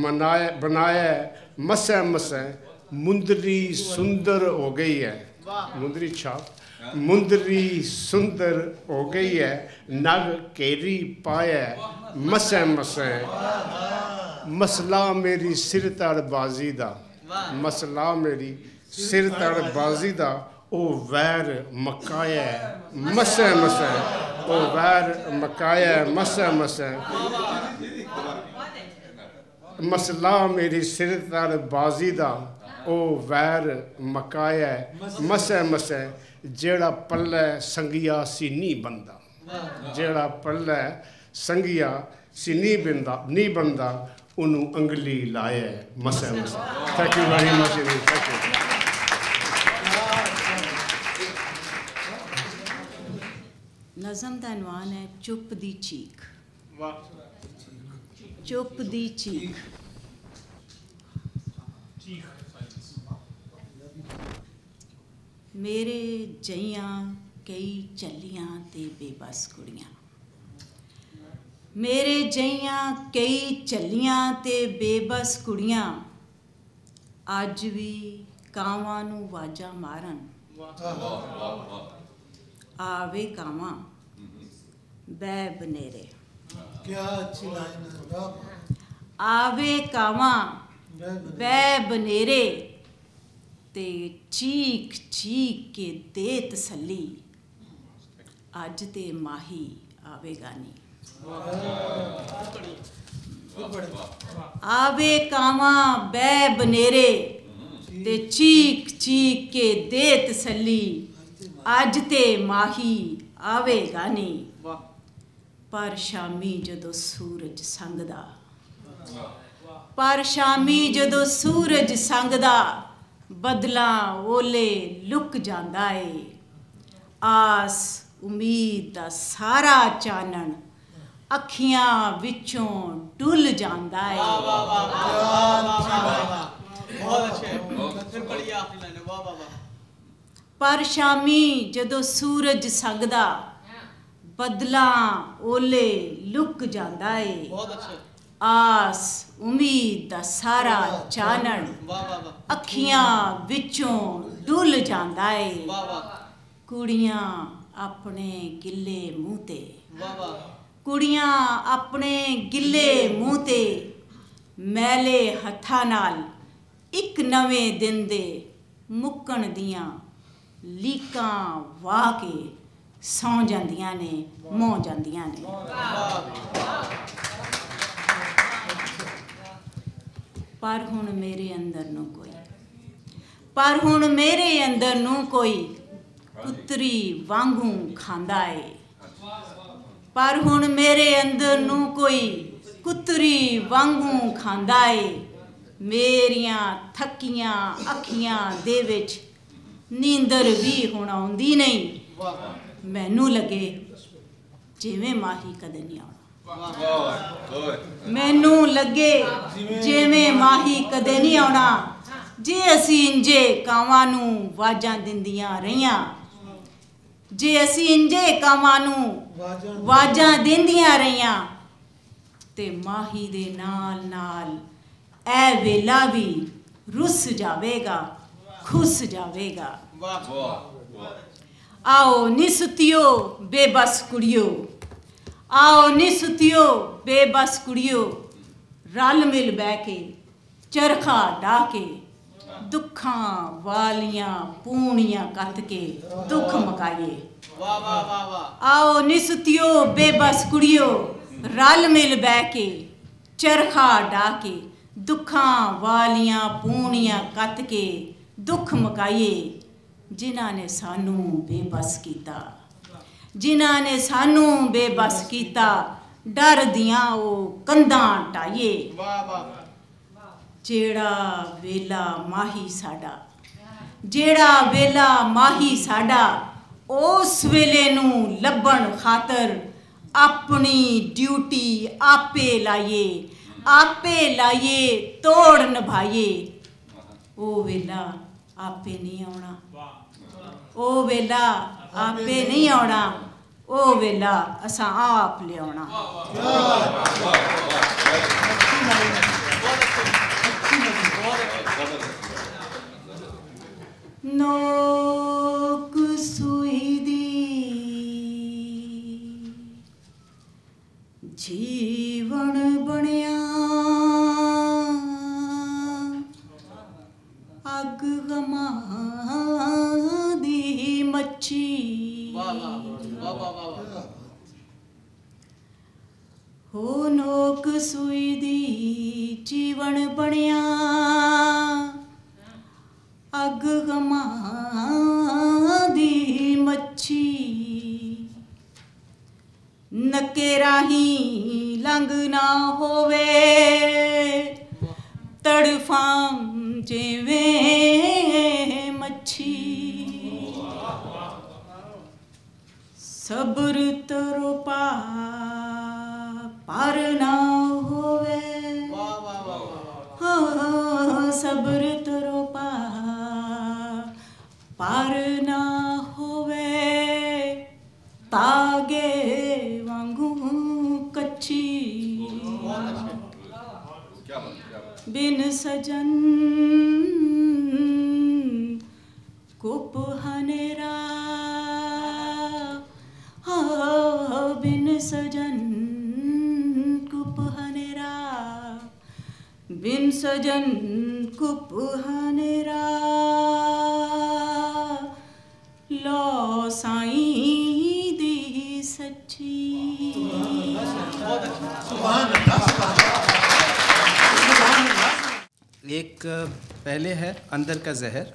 बनाया मसै मसै मुंदरी सुंदर हो गई है मुंदरी छाप मुंदरी सुंदर हो गई है नग केरी पाया मसै मसै मसला मेरी सिर तड़बाजी दा मसला मेरी सिर तड़बाजी दा ओ वैर मकाया मसै मसै ओ वैर मकाया मसै मसै मसला मेरी सिर तड़बाजी दा ओ वैर मकाया मसै मसै जेड़ा पल्लै संगिया सीनी बनदा जेड़ा पल्लै संगिया सीनी नी बनदा उन्नू अंगली लाया मसै मसै thank you very much thank you
नज़म का अनवान है चुप दी चीख चुप दी चीख मेरे जइयां कई चलियां ते बेबस कुड़ियां मेरे जइयां कई चलियां ते बेबस कुड़ियां अज भी कावां नू वाजा मारन आवे कावां बै बनेरे क्या अच्छी लाइन है आवे कावां बै बनेरे ते चीख चीख के दे तसल्ली अज ते माही आवेगा नी आवे कावां बै बनेरे ते चीख चीख के दे तसल्ली अज ते माही आवेगा नी पर शामी जदों सूरज संगदा पर शामी जदों सूरज संगदा बदलां ओले लुक जांदा है आस उम्मीद दा सारा चानन अखियां विचों डुल जांदा है पर शामी जदों सूरज संगदा बदलां ओले लुक जांदा है आस उम्मीद दा सारा चानन अखियां विचों डुल जांदा है कुड़ियां अपने गिले मूंह ते कुड़ियां अपने गिले मूंह ते मैले हत्थां नाल एक नवें दिन दे मुक्कण दियां लीकां वाह के सौ जांदियां ने मों जांदियां ने पर हुण मेरे अंदर नूं कोई पर हुण मेरे अंदर नूं कोई कुतरी वांगू खांदा है पर हुण मेरे अंदर नूं कोई कुतरी वांगू खांदा है मेरियां थकियां अखियां दे विच नींदर भी हुण आउंदी नहीं मैनू लगे जिवें माही कदे नहीं आउणा मैनू लगे जिवें माही कदे नहीं आउणा जे असी इंजे कावां नू वाजां दिंदियां रहियां जे असी इंजे कावां नू वाजां दिंदियां रहियां ते माही दे नाल नाल ऐ वेला भी रुस जावेगा खुस जावेगा आओ नी सुतियो बेबस कुड़ियो आओ नी सुतियो बेबस कुड़ियो रल मिल बह के चरखा डाह के दुखां वालियां पूनियां कत के दुख मकाइए। आओ निसतियो बेबस कुड़ियो रल मिल बह के चरखा डाह के दुखां वालियां पूनियां कत के दुख मकाइए। जिन्हां ने सानू बेबस कीता, जिन्हां ने सानू बेबस कीता, डर दियां ओ कंधां ढाइए। जेड़ा वेला माही साडा, जेड़ा वेला माही साडा, उस वेले नू लभण खातर अपनी ड्यूटी आपे लाइए, आपे लाइए तोड़ निभाइए। ओ वेला आपे नहीं आउणा, ओ वेला आपे नहीं आउणा, ओ वेला असां आप लियाउणा। नोक सुई दी जीवन बनिया, अग गमा दी मच्छी। हो नोक सुई दी जीवन बनिया, अग गमा दी मच्छी। नके राही लंघ ना होवे, तड़फां जिवें मच्छी। सब्र तरो पा पार ना होवे, सब्र तरो पा पार ना होवे। तागे वांगू कच्ची, बिन सजन कुप हनेरा, बिन सजन कुप हनेरा, बिन सजन कुप हनेरा। लो साईं दी सच्ची।
एक पहले है अंदर का जहर।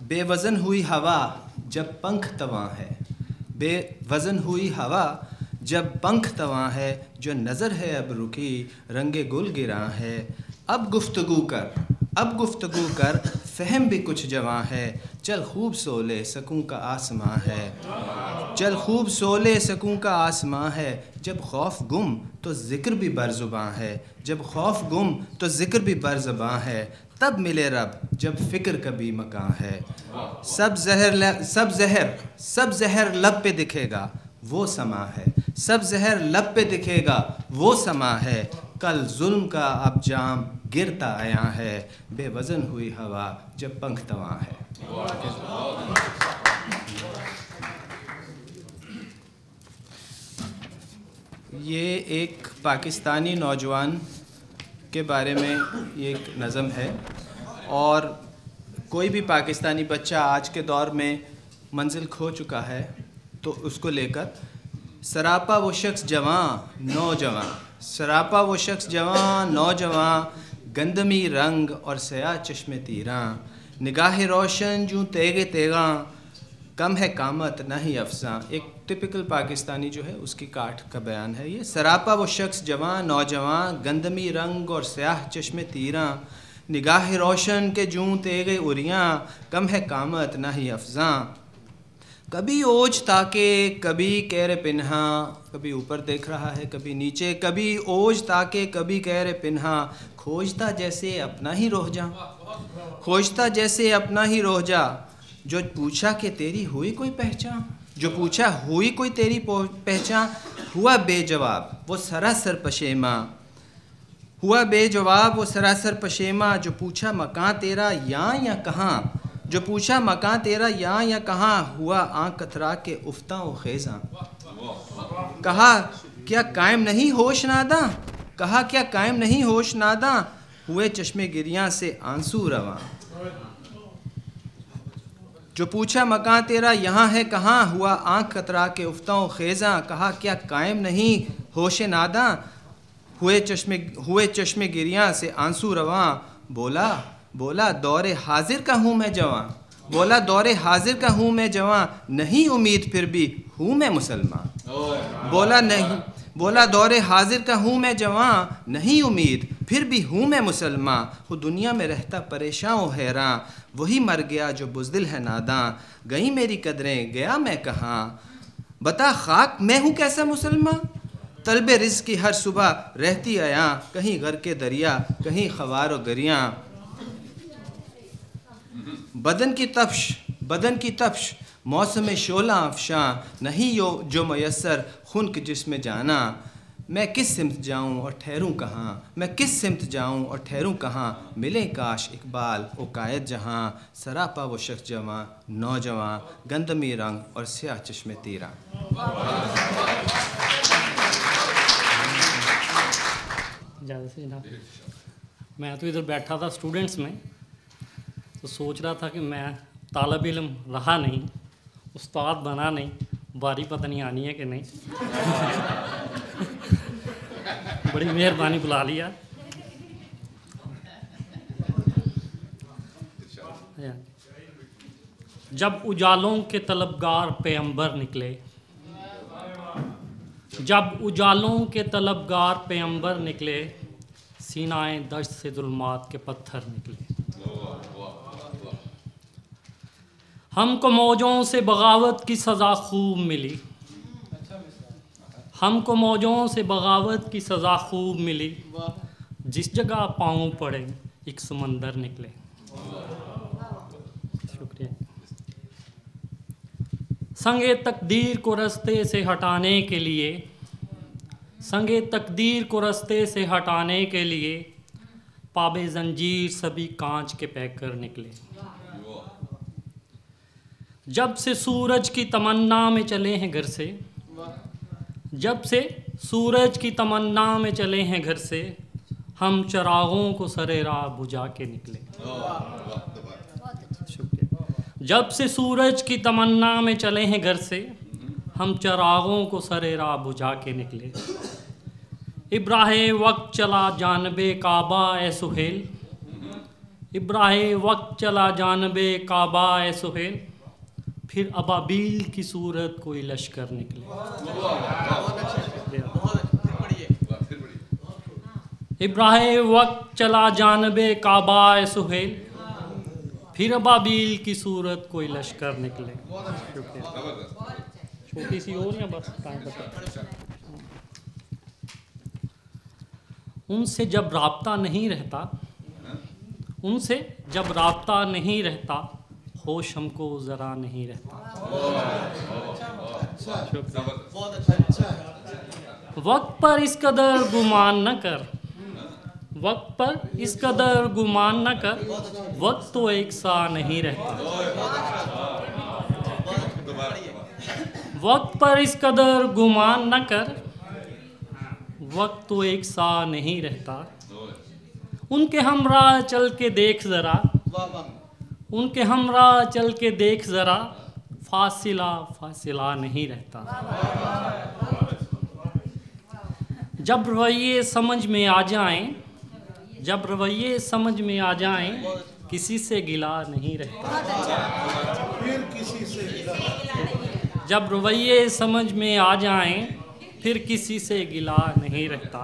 बेवज़न हुई हवा जब पंख तवां है, बेवज़न हुई हवा जब पंख तवां है। जो नज़र है अब रुकी रंगे गुल गिरां है। अब गुफ्तगू कर, अब गुफ्तगू कर, फ़हम भी कुछ जवां है। चल खूब सोले सकूं का आसमां है, चल खूब सोले सकूं का आसमां है। जब खौफ गुम तो ज़िक्र भी बरज़ुबां है, जब खौफ गुम तो ज़िक्र भी बरज़ुबां है। तब मिले रब जब फ़िक्र कभी मकां है। सब जहर लब पे दिखेगा वो समा है, सब जहर लब पे दिखेगा वो समा है। कल जुल्म का अब जाम गिरता आया है, बेवज़न हुई हवा जब पंख तवां है। ये एक पाकिस्तानी नौजवान के बारे में ये एक नज़म है। और कोई भी पाकिस्तानी बच्चा आज के दौर में मंजिल खो चुका है तो उसको लेकर सरापा वो शख्स जवां नौजवान, सरापा वो शख्स जवां नौजवान, गंदमी रंग और सया चश्मे तीरा, निगाह रोशन जूँ तेगे तेगा, कम है कामत ना ही अफसा। एक टिपिकल पाकिस्तानी जो है उसकी काट का बयान है ये। सरापा वो शख्स जवां नौजवान, गंदमी रंग और स्याह चश्मे तीरा, निगाह रोशन के जूँ तेगे उरियाँ, कम है कामत ना ही अफजा। कभी ओज ताके कभी कहरे पिन्हा, कभी ऊपर देख रहा है कभी नीचे, कभी ओज ताके कभी कहरे पिन्हा, खोजता जैसे अपना ही रोह जा, खोजता जैसे अपना ही रोह जा। जो पूछा कि तेरी हुई कोई पहचान, जो पूछा हुई कोई तेरी पहचान, हुआ बेजवाब वो सरासर पशेमा, हुआ बेजवाब वो सरासर पशेमा। जो पूछा मकान तेरा यहाँ या कहाँ, जो पूछा मकान तेरा यहाँ या कहाँ, हुआ आँख कतरा के उफ्ता व खेजा। कहा क्या कायम नहीं होश नादा, कहा क्या कायम नहीं होश नादा, हुए चश्मे गिरियां से आंसू रवां। जो पूछा मकान तेरा यहाँ है कहाँ, हुआ आंख कतरा के उफ्ताओं खेजा, कहा क्या कायम नहीं होश नादा, हुए चश्मे गिरियां से आंसू रवां। बोला दौरे हाजिर का हूँ मैं जवां, बोला दौरे हाजिर का हूँ मैं जवां, नहीं उम्मीद फिर भी हूँ मैं मुसलमान। बोला दौरे हाजिर का हूँ मैं जवां, नहीं उम्मीद फिर भी हूँ मैं मुसलमान। हो दुनिया में रहता परेशान हैरान, वही मर गया जो बुज़दिल है नादां। गई मेरी कदरें गया मैं कहाँ, बता खाक मैं हूँ कैसा मुसलमान। तलबे रिज़्क़ की हर सुबह रहती आया, कहीं घर के दरिया कहीं ख़वार व दरिया। बदन की तफ्श मौसम शोला अफशां, नहीं जो मयसर खुनक जिसमें जाना। मैं किस सिमत जाऊं और ठहरूं कहाँ, मैं किस सिमत जाऊं और ठहरूं कहाँ। मिले काश इकबाल ओ कायद जहाँ, सरापा वो शख्स जवां नौजवान, गंदमी रंग और स्याह चश्मे तीरा।
ज़्यादा से जनाब, मैं तो इधर बैठा था स्टूडेंट्स में, तो सोच रहा था कि मैं तालब इल्म रहा नहीं, उस्ताद बना नहीं, बारी पता नहीं आनी है कि नहीं। बड़ी मेहरबानी बुला लिया। जब उजालों के तलबगार पैगंबर निकले, जब उजालों के तलबगार पैगंबर निकले, सीनाए दश्त से जुल्मात के पत्थर निकले। हमको मौजों से बगावत की सज़ा खूब मिली, हमको मौजों से बगावत की सज़ा खूब मिली, जिस जगह पाँव पड़े एक समंदर निकले। शुक्रिया। संगे तकदीर को रास्ते से हटाने के लिए, संगे तकदीर को रास्ते से हटाने के लिए, पाबे जंजीर सभी कांच के पैकर निकले। जब से सूरज की तमन्ना में चले हैं घर से, जब से सूरज की तमन्ना में चले हैं घर से, हम चरागों को सरे राह बुझा के निकले। शुक्रिया। जब से सूरज की तमन्ना में चले हैं घर से, हम चरागों को सरे राह बुझा के निकले। इब्राहे वक्त चला जानबे काबा ए सुहेल, इब्राहे वक्त चला जानबे काबा ए सुहेल, फिर अबाबील की सूरत कोई लश्कर निकले। इब्राहे वक्त चला जानबे काबा ए सुहेल, फिर अबाबील की सूरत कोई लश्कर निकले। छोटी सी और या बस टाइम बता। उनसे जब राब्ता नहीं रहता, उनसे जब राब्ता नहीं रहता, होश हमको ज़रा नहीं रहता। वक्त पर इस कदर गुमान न कर, वक्त पर इस कदर गुमान न कर, वक्त तो एक सा नहीं रहता। वक्त पर इस कदर गुमान न कर, वक्त तो एक सा नहीं रहता। उनके हमराह चल के देख ज़रा, उनके हमराह चल के देख ज़रा, फासिला फासिला नहीं रहता। जब रवैये समझ में आ जाएं, जब रवैये समझ में आ जाएं, किसी से गिला नहीं रहता। जब रवैये समझ में आ जाएं, फिर किसी से गिला नहीं रहता।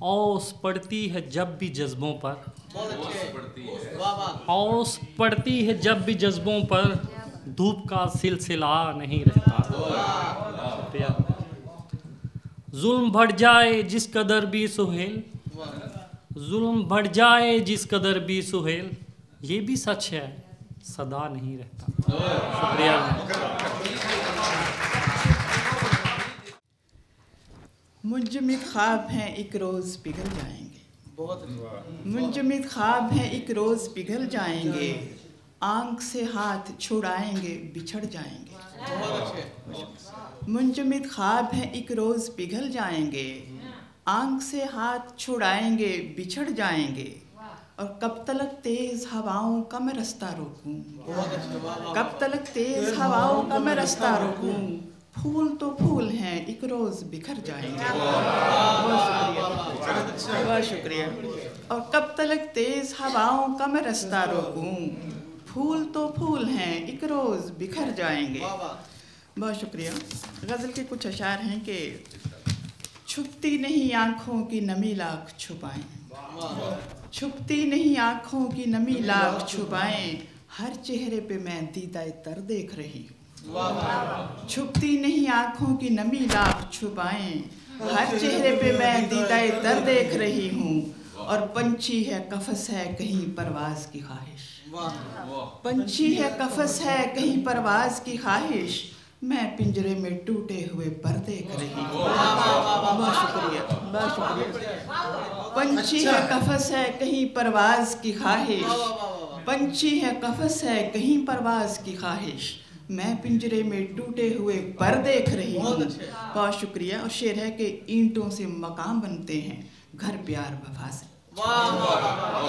औस पड़ती है जब भी जज्बों पर, औस पड़ती है जब भी जज्बों पर, धूप का सिलसिला नहीं रहता। जुल्म बढ़ जाए जिस कदर भी सुहेल, जुल्म बढ़ जाए जिस कदर भी सुहेल, ये भी सच है सदा नहीं रहता। शुक्रिया।
मुंजमिद ख्वाब हैं एक रोज़ पिघल जाएंगे, मुंजमिद ख्वाब हैं एक रोज़ पिघल जाएंगे, आंख से हाथ छुड़ाएंगे बिछड़ जाएंगे। मुंजमिद ख्वाब हैं एक रोज़ पिघल जाएंगे, आंख से हाथ छुड़ाएंगे बिछड़ जाएंगे। और कब तलक तेज़ हवाओं का मैं रास्ता रोकूं, कब तलक तेज़ हवाओं का मैं रास्ता रोकूं। फूल तो फूल हैं एक रोज़ बिखर जाएंगे। बहुत शुक्रिया। और कब तलक तेज़ हवाओं का मैं रास्ता रोकूं, फूल तो फूल हैं एक रोज़ बिखर जाएंगे। बहुत शुक्रिया। गज़ल के कुछ अशार हैं कि छुपती नहीं आँखों की नमी लाख छुपाएं, छुपती नहीं आँखों की नमी लाख छुपाएं। हर चेहरे पे मैं दीदाए तर देख रही हूँ, छुपती नहीं आँखों की नमी लाख छुपाएं। हर चेहरे पे मैं दीदाए तर देख रही हूँ। और पंछी है कफस है कहीं परवाज की ख्वाहिश, पंछी है कफस है कहीं परवाज की ख्वाहिश। मैं पिंजरे में टूटे हुए पर देख रही हूँ। बहुत शुक्रिया, बहुत शुक्रिया। पंछी है कफस है कहीं परवाज की ख्वाहिश, पंछी है कफस है कहीं परवाज की ख्वाहिश। मैं पिंजरे में टूटे हुए पर देख रही हूँ। बहुत शुक्रिया। और शेर है कि ईंटों से मकान बनते हैं घर प्यार वफा से,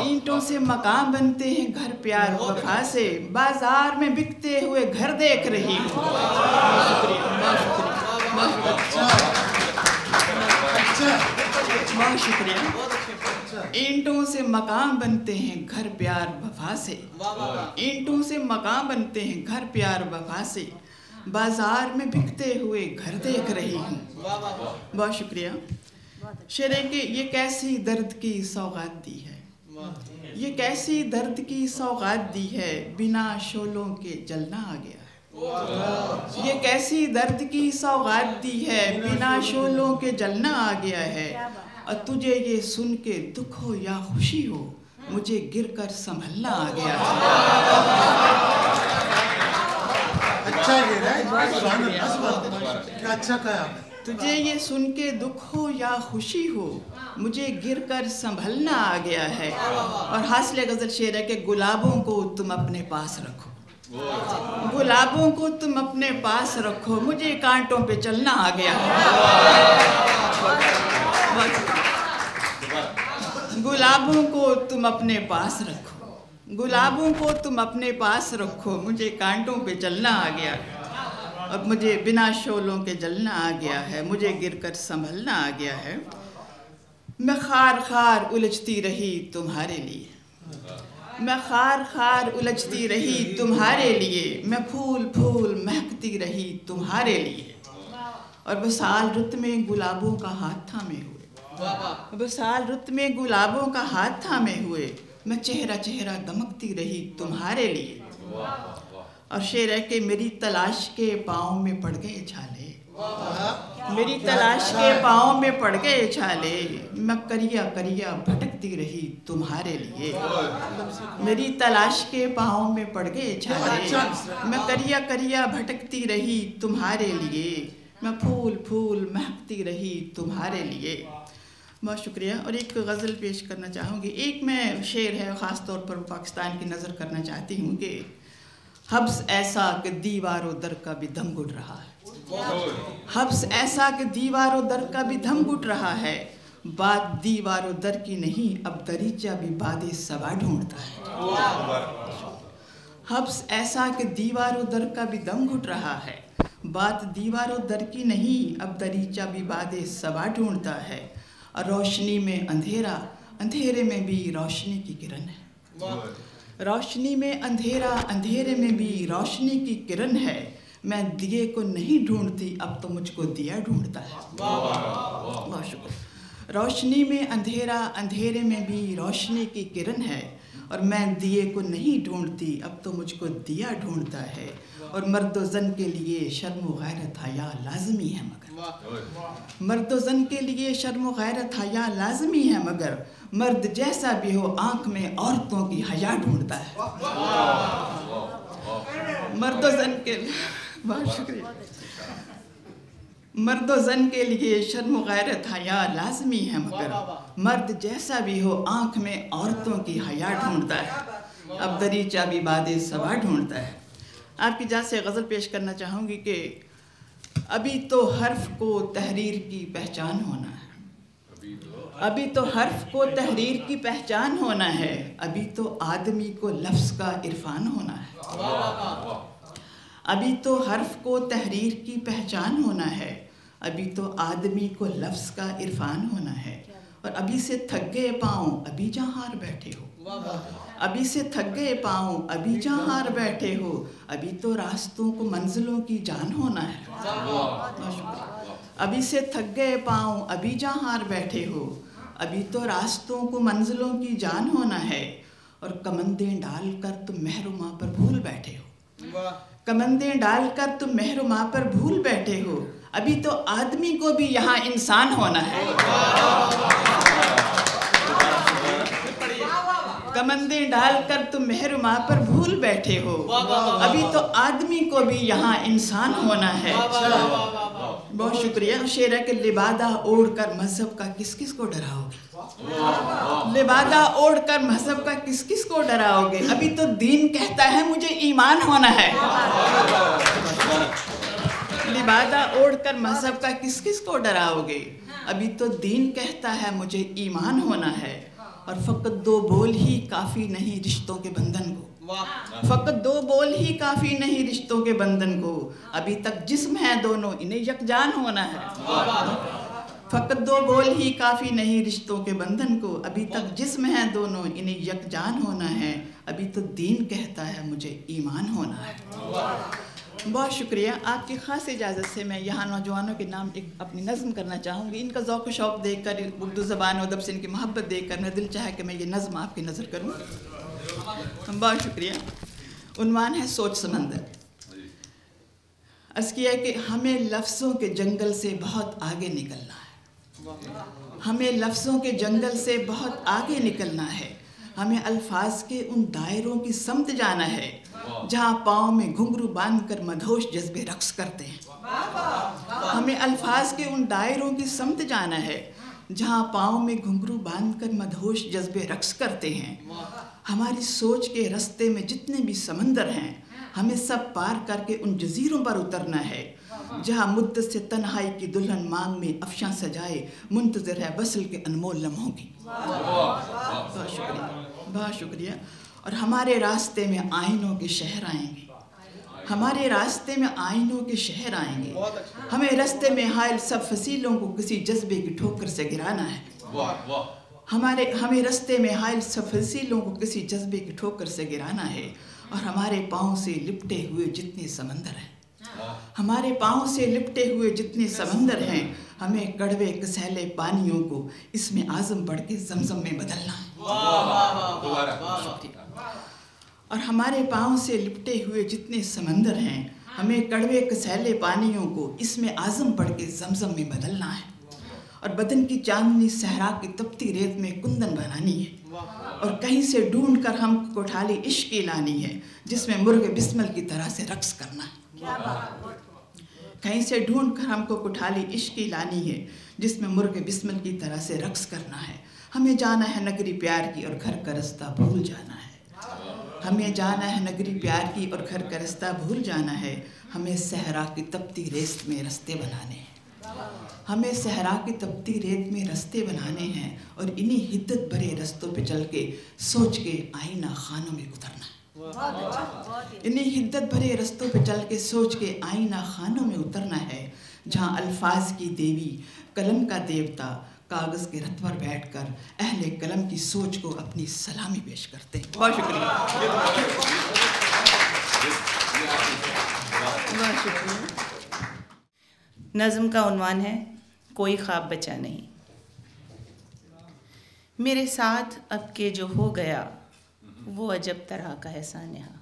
ईंटों से मकान बनते हैं घर प्यार वफा से। बाजार में बिकते हुए घर देख रही हूँ। बहुत शुक्रिया, बहुत शुक्रिया। ईंटों से मकान बनते हैं घर प्यार वफा से, ईंटों से मकान बनते हैं घर प्यार वफा से। बाजार में बिकते हुए घर देख रही हूँ। बहुत शुक्रिया। शेर है कि ये कैसी दर्द की सौगात दी है, ये कैसी दर्द की सौगात दी है, बिना शोलों के जलना आ गया है। ये कैसी दर्द की सौगात दी है, बिना शोलों के जलना आ गया है। और तुझे ये सुन के दुख हो या खुशी हो, मुझे गिरकर संभलना आ गया है।
अच्छा अच्छा कहा।
तुझे ये सुन के दुख हो या खुशी हो, मुझे गिरकर संभलना आ गया है। और हासिल गज़ल शेर है कि गुलाबों को तुम अपने पास रखो, गुलाबों को तुम अपने पास रखो, मुझे कांटों पे चलना आ गया है। गुलाबों को तुम अपने पास रखो, गुलाबों को तुम अपने पास रखो, मुझे कांटों पे चलना आ गया है। अब मुझे बिना शोलों के जलना आ गया है, मुझे गिरकर संभलना आ गया है। मैं खार खार उलझती रही तुम्हारे लिए, मैं खार खार उलझती रही तुम्हारे लिए। मैं फूल फूल महकती रही तुम्हारे लिए। और वसाल रुत में गुलाबों का हाथ थामे हुए, वसाल रुत में गुलाबों का हाथ थामे हुए। मैं चेहरा चेहरा दमकती रही तुम्हारे लिए। और शेर है कि मेरी तलाश के पाँव में पड़ गए छाले, मेरी तलाश के पाँव में पड़ गए छाले। मैं करिया करिया भटकती रही तुम्हारे लिए, मेरी तलाश के पाँव में पड़ गए छाले। मैं करिया करिया भटकती रही तुम्हारे लिए। मैं फूल फूल महकती रही तुम्हारे लिए। बहुत शुक्रिया। और एक गज़ल पेश करना चाहूँगी। एक मैं शेर है ख़ास तौर पर पाकिस्तान की नज़र करना चाहती हूँ कि हब्स ऐसा कि दीवारों दर का भी दम घुट रहा है, हब्स ऐसा कि दीवारों दर का भी दम घुट रहा है। बात दीवारों दर की नहीं, अब दरीचा भी बादे सबा ढूंढता है। हब्स ऐसा कि दीवारों दर का भी दम घुट रहा है। बात दीवारों दर की नहीं, अब दरीचा भी बादे सबा ढूंढता है। और रोशनी में अंधेरा, अंधेरे में भी रोशनी की किरण है। रोशनी में अंधेरा, अंधेरे में भी रोशनी की किरण है। मैं दिए को नहीं ढूंढती, अब तो मुझको दिया ढूंढता है। बहुत शुक्रिया। रोशनी में अंधेरा, अंधेरे में भी रोशनी की किरण है। और मैं दिए को नहीं ढूंढती, अब तो मुझको दिया ढूंढता है। और मर्द व ज़न के लिए शर्म व गैरत हया लाजमी है, मगर मर्द व ज़न के लिए शर्म व गैरत हया लाजमी है, मगर मर्द जैसा भी हो आँख में औरतों की हया ढूंढता है। मर्द व ज़न के, बहुत शुक्रिया। मर्द व ज़न के लिए शर्म व गैरत हया लाजमी है, मगर मर्द जैसा भी हो आँख में औरतों की हया ढूंढता है। अब दरीचा भी बादे सवा ढूंढता है। आपकी जात से गज़ल पेश करना चाहूँगी कि अभी तो हर्फ को तहरीर की पहचान होना है, अभी तो हर्फ को तहरीर की पहचान होना है, अभी तो आदमी को लफ्ज़ का इरफान होना है। अभी तो हर्फ को तहरीर की पहचान होना है, अभी तो आदमी को लफ्ज़ का इरफान होना है। और अभी से थक गए पाँव अभी जहाँ हार बैठे हो, अभी से थक गए पाँव अभी जहाँ हार बैठे हो, अभी तो रास्तों को मंजिलों की जान होना है। अभी से थक गए पाँव अभी जहाँ हार बैठे हो, अभी तो रास्तों को मंजिलों की जान होना है। और कमंदें डालकर तुम महरुमा पर भूल बैठे हो, कमंदें डालकर तुम महरुमा पर भूल बैठे हो, अभी तो आदमी को भी यहाँ इंसान होना है। कमंदें डालकर तुम महरुमा पर भूल बैठे हो, अभी तो आदमी को भी यहाँ इंसान होना है। बहुत शुक्रिया। शेर है कि लिबादा ओढ़कर मजहब का किस किस को डराओगे, लिबादा ओढ़कर मजहब का किस किस को डराओगे, अभी तो दीन कहता है मुझे ईमान होना है। लिबादा ओढ़कर मजहब का किस किस को डराओगे, अभी तो दीन कहता है मुझे ईमान होना है। और फ़कत दो बोल ही काफ़ी नहीं रिश्तों के बंधन को, फ़कत दो बोल ही काफ़ी नहीं रिश्तों के बंधन को, अभी तक जिस्म है दोनों इन्हें यकजान होना है। फ़कत दो बोल ही काफ़ी नहीं रिश्तों के बंधन को, अभी तक जिस्म है दोनों इन्हें यकजान होना है, अभी तो दीन कहता है मुझे ईमान होना है। बहुत शुक्रिया। आपकी ख़ास इजाज़त से मैं यहाँ नौजवानों के नाम एक अपनी नज़्म करना चाहूँगी। इनका ज़ौक़ शौक़ देख कर, उर्दू ज़बान और अदब से इनकी मोहब्बत देख कर मेरा दिल चाहे कि मैं ये नज़्म आपकी नज़र करूँ। बहुत शुक्रिया। उन्वान है सोच समंदर। अर्ज़ किया है कि हमें लफ्ज़ों के जंगल से बहुत आगे निकलना है, हमें लफ्ज़ों के जंगल से बहुत आगे निकलना है, हमें अल्फाज के उन दायरों की समत जाना है जहाँ पाँव में घुंघरू बांधकर मदहोश जज्बे रक्स करते हैं। हमें अल्फाज के उन दायरों की समत जाना है जहाँ पाँव में घुंघरू बांधकर मदहोश जज्बे रक्स करते हैं। हमारी सोच के रास्ते में जितने भी समंदर हैं, हमें सब पार करके उन जजीरों पर उतरना है जहाँ मुद्दत से तन्हाई की दुल्हन मांग में अफशां सजाए मुंतज़िर है वसल के अनमोल लम्हों की। बहुत शुक्रिया, बहुत शुक्रिया। और हमारे रास्ते में आइनों के शहर आएंगे, हमारे रास्ते में आइनों के शहर आएंगे, हमें रास्ते में हायल सब फसीलों को किसी जज्बे की ठोकर से गिराना है। हमें रास्ते में हायल सब फसीलों को किसी जज्बे की ठोकर से गिराना है। और हमारे पाँव से लिपटे हुए जितने समंदर हैं, हमारे पाँव से लिपटे हुए जितने समंदर हैं, हमें कड़वे कसैले पानियों को इसमें आज़म बढ़ के जमजम में बदलना है। और हमारे पाँव से लिपटे हुए जितने समंदर हैं, हमें कड़वे कसैले पानियों को इसमें आज़म बढ़ के जमजम में बदलना है। और बदन की चांदनी सहरा की तपती रेत में कुंदन बनानी है। और कहीं से ढूंढ कर हम कोठाली इश्क की लानी है जिसमें मुर्गे बिस्मिल की तरह से रक्स करना है। कहीं से ढूंढ कर हमको कुठाली इश्क की लानी है जिसमें मुर्गे बिस्मिल की तरह से रक्स करना है। हमें जाना है नगरी प्यार की और घर का रास्ता भूल जाना है, हमें जाना है नगरी प्यार की और घर का रास्ता भूल जाना है। हमें सहरा की तपती रेत में रास्ते बनाने हैं, हमें सहरा की तपती रेत में रास्ते बनाने हैं। और इन्हीं हिद्दत भरे रास्तों पे चल के सोच के आईना खानों में उतरना है, इन्हीं हिद्दत भरे रास्तों पे चल के सोच के आईना खानों में उतरना है जहाँ अल्फाज की देवी कलम का देवता कागज़ के रथ पर बैठकर अहले कलम की सोच को अपनी सलामी पेश करते हैं। बहुत शुक्रिया, बहुत शुक्रिया।
नज़्म का उन्वान है कोई ख्वाब बचा नहीं। मेरे साथ अब के जो हो गया वो अजब तरह का है सानेहा,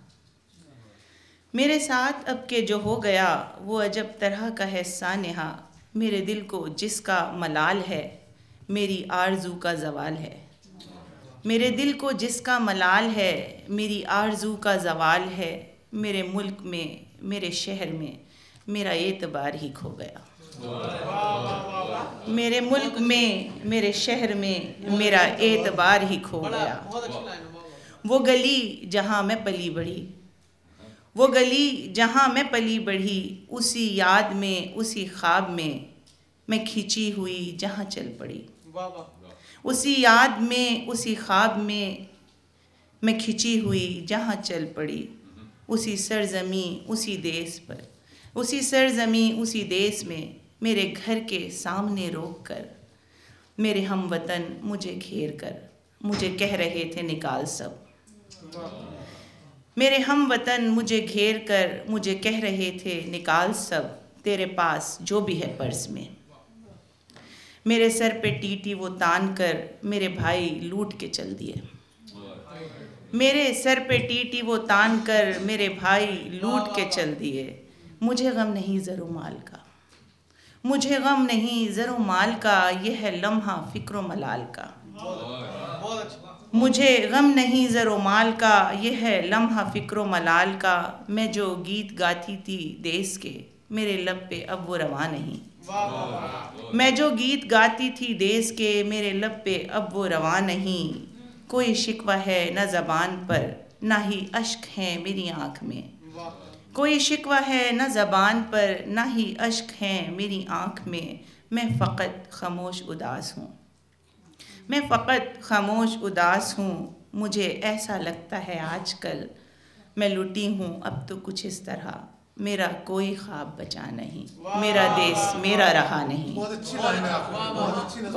मेरे साथ अब के जो हो गया वो अजब तरह का है सानेहा। मेरे दिल को जिसका मलाल है मेरी आरज़ू का ज़वाल है, मेरे दिल को जिसका मलाल है मेरी आरज़ू का ज़वाल है। मेरे मुल्क में मेरे शहर में मेरा एतबार ही खो गया, मेरे मुल्क में मेरे शहर में मेरा एतबार ही खो गया। वो गली जहाँ मैं पली बढ़ी, वो गली जहाँ मैं पली बढ़ी, उसी याद में उसी ख्वाब में मैं खींची हुई जहाँ चल पड़ी। उसी याद में उसी ख्वाब में मैं खिंची हुई जहाँ चल पड़ी। उसी सरजमी उसी देश पर, उसी सरजमी उसी देश में मेरे घर के सामने रोक कर मेरे हमवतन मुझे घेर कर मुझे कह रहे थे निकाल सब। मेरे हमवतन मुझे घेर कर मुझे कह रहे थे निकाल सब, तेरे पास जो भी है पर्स में। मेरे सर पे टीटी वो तान कर मेरे भाई लूट के चल दिए। मेरे सर पे टीटी वो तान कर मेरे भाई लूट के चल दिए। मुझे गम नहीं ज़रो माल का, मुझे गम नहीं ज़रो माल का, यह है लम्हा फ़िक्र मलाल का। मुझे गम नहीं ज़रो माल का, यह है लम्हा फ़िक्र मलाल का। मैं जो गीत गाती थी देश के, मेरे लब पे अब वो रवा नहीं। मैं जो गीत गाती थी देश के, मेरे लब पे अब वो रवा नहीं। कोई शिकवा है न ज़बान पर, ना ही अश्क हैं मेरी आँख में। कोई शिकवा है न ज़बान पर, ना ही अश्क हैं मेरी आँख में। मैं फ़कत खामोश उदास हूँ, मैं फ़कत खामोश उदास हूँ। मुझे ऐसा लगता है आजकल मैं लुटी हूँ अब तो कुछ इस तरह, मेरा कोई ख्वाब बचा नहीं, मेरा देश मेरा रहा नहीं।
बहुत अच्छी लाइन है आपकी, बहुत अच्छी नज़म,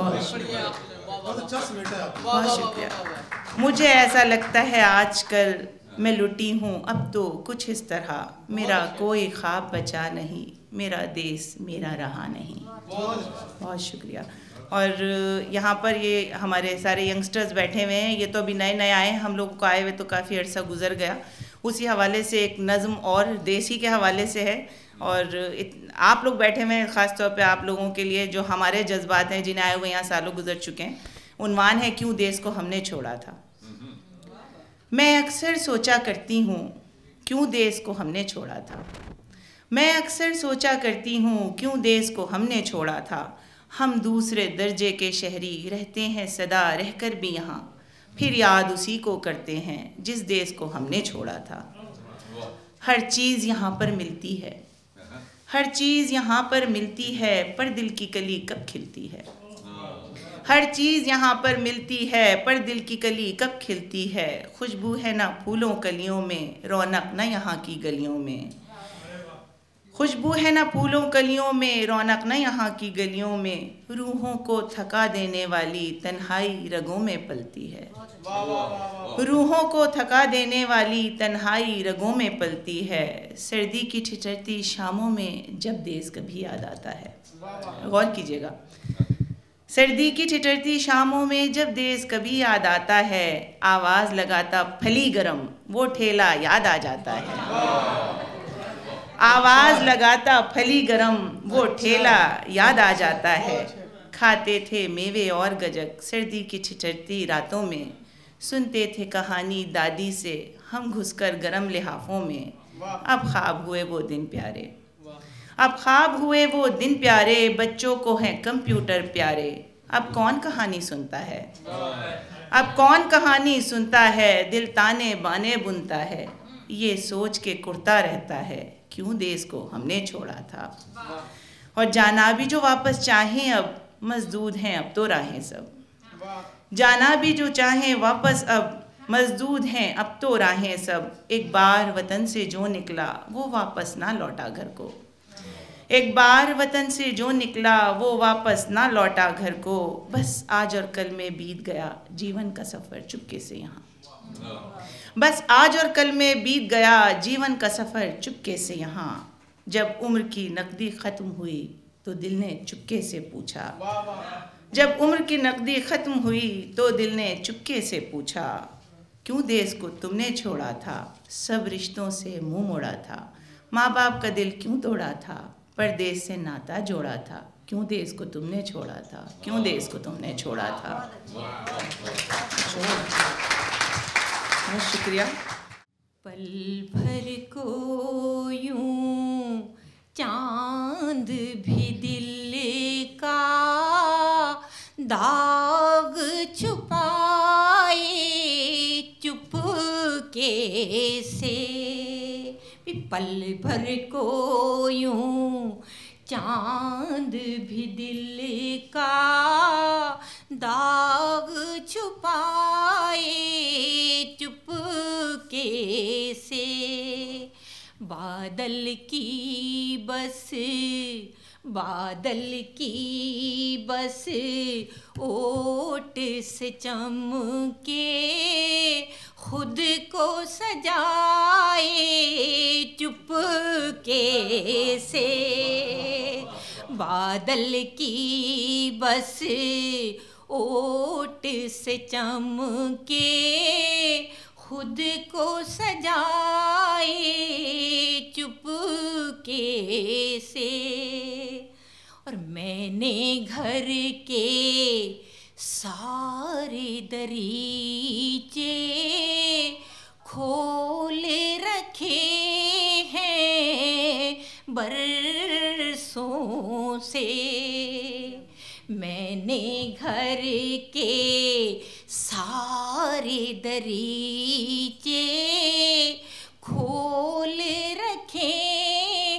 बहुत अच्छा समेटा है आपने।
बहुत शुक्रिया। मुझे ऐसा लगता है आजकल मैं लुटी हूँ अब तो कुछ इस तरह, मेरा कोई ख्वाब बचा नहीं, मेरा देश मेरा रहा नहीं। बहुत शुक्रिया। और यहाँ पर ये हमारे सारे यंगस्टर्स बैठे हुए हैं, ये तो अभी नए नए आए हैं, हम लोग को आए हुए तो काफ़ी अर्सा गुजर गया। उसी हवाले से एक नज़म और देसी के हवाले से है, और आप लोग बैठे हुए हैं ख़ास तौर पे आप लोगों के लिए जो हमारे जज्बात हैं, जिन्हें आए हुए यहाँ सालों गुजर चुके हैं। उन्वान है क्यों देश को हमने छोड़ा था। मैं अक्सर सोचा करती हूँ क्यों देश को हमने छोड़ा था। मैं अक्सर सोचा करती हूँ क्यों देश को हमने छोड़ा था। हम दूसरे दर्जे के शहरी रहते हैं सदा रहकर भी यहाँ, फिर याद उसी को करते हैं जिस देश को हमने छोड़ा था। हर चीज़ यहाँ पर मिलती है, हर चीज़ यहाँ पर मिलती है, पर दिल की कली कब खिलती है। हर चीज़ यहाँ पर मिलती है, पर दिल की कली कब खिलती है। खुशबू है ना फूलों कलियों में, रौनक ना यहाँ की गलियों में। खुशबू है ना फूलों कलियों में, रौनक ना यहाँ की गलियों में। रूहों को थका देने वाली तन्हाई रगों में पलती है। रूहों को थका देने वाली तन्हाई रगों में पलती है। सर्दी की ठिठुरती शामों में जब देश कभी याद आता है। गौर कीजिएगा, सर्दी की ठिठुरती शामों में जब देश कभी याद आता है, आवाज़ लगाता फली गरम वो ठेला याद आ जाता है। आवाज़ लगाता फली गरम वो ठेला याद आ जाता है। खाते थे मेवे और गजक सर्दी की ठिठुरती रातों में, सुनते थे कहानी दादी से हम घुसकर गरम लिहाफों में। अब ख्वाब हुए वो दिन प्यारे, अब ख्वाब हुए वो दिन प्यारे, बच्चों को हैं कंप्यूटर प्यारे। अब कौन कहानी सुनता है, अब कौन कहानी सुनता है, दिल ताने बाने बुनता है। ये सोच के कुर्ता रहता है क्यों देश को हमने छोड़ा था। और जाना भी जो वापस चाहें अब मजदूर हैं अब तो राहें सब। जाना भी जो चाहें वापस अब मजदूर हैं अब तो राहें सब। एक बार वतन से जो निकला वो वापस ना लौटा घर को। एक बार वतन से जो निकला वो वापस ना लौटा घर को। बस आज और कल में बीत गया जीवन का सफ़र चुपके से यहाँ। बस आज और कल में बीत गया जीवन का सफ़र चुपके से यहाँ। जब उम्र की नकदी ख़त्म हुई तो दिल ने चुपके से पूछा। जब उम्र की नकदी ख़त्म हुई तो दिल ने चुपके से पूछा, क्यों देश को तुमने छोड़ा था, सब रिश्तों से मुंह मोड़ा था। माँ बाप का दिल क्यों तोड़ा था, परदेश से नाता जोड़ा था। क्यों देश को तुमने छोड़ा था, क्यों देश को तुमने छोड़ा था। बहुत शुक्रिया।
पल भर को यूं चांद भी दिल का दाग छुपाए, चुप पल भर को यूं चांद भी दिल का दाग छुपाए चुपके से, बादल की बस ओट से चमके खुद को सजाए चुपके से, बादल की बस ओट से चमके खुद को सजाए चुपके से। और मैंने घर के सारे दरीचे खोल रखे हैं बरसों से, मैंने घर के सारे दरीचे खोल रखे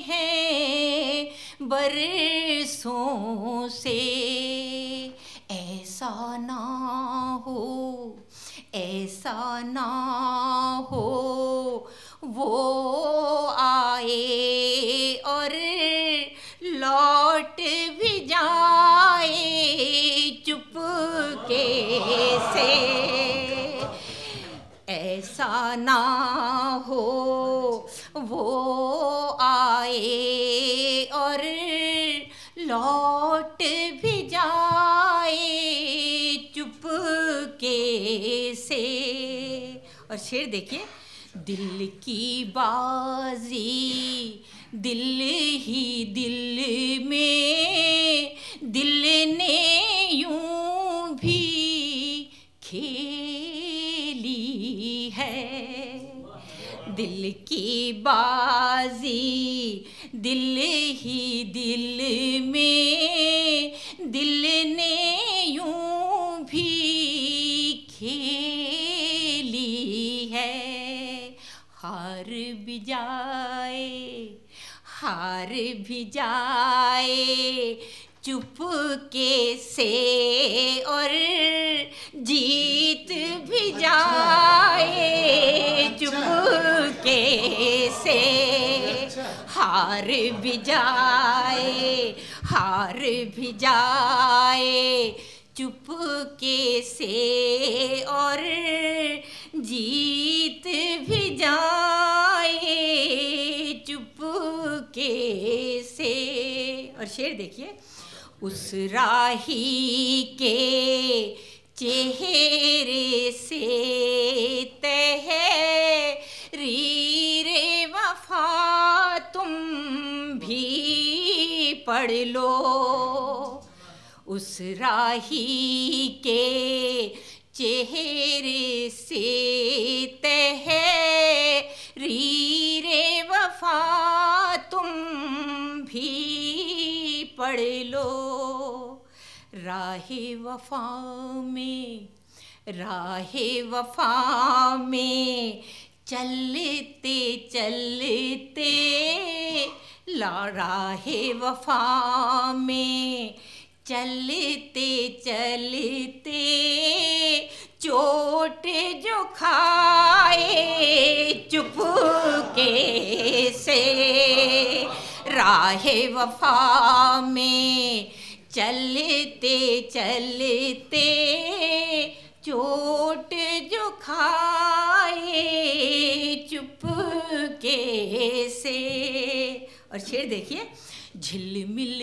हैं बरसों से। ऐसा ना हो वो आए और लौट भी जाए चुपके से, ऐसा ना हो वो आए और लौट भी जाए चुपके से। और शेर देखिए, दिल की बाजी दिल ही दिल में दिल ने यूं भी खेली है, दिल की बाजी दिल ही दिल में दिल ने यूं भी खेली है। हार भी जाए चुपके से और जीत भी जाए चुपके से, हार भी जाए चुपके से और जीत भी जाए चुपके से। और शेर देखिए, उस राही के चेहरे से तहरीर वफा तुम भी पढ़ लो, उस राही के चेहरे से तहरीर वफा तुम भी पढ़ लो। राहे वफा में चलते चलते राहे वफा में चलते चलते चोट जो खाए चुपके से, राहे वफा में चलते चलते चोट जो खाए चुपके से। और शेर देखिए, झिलमिल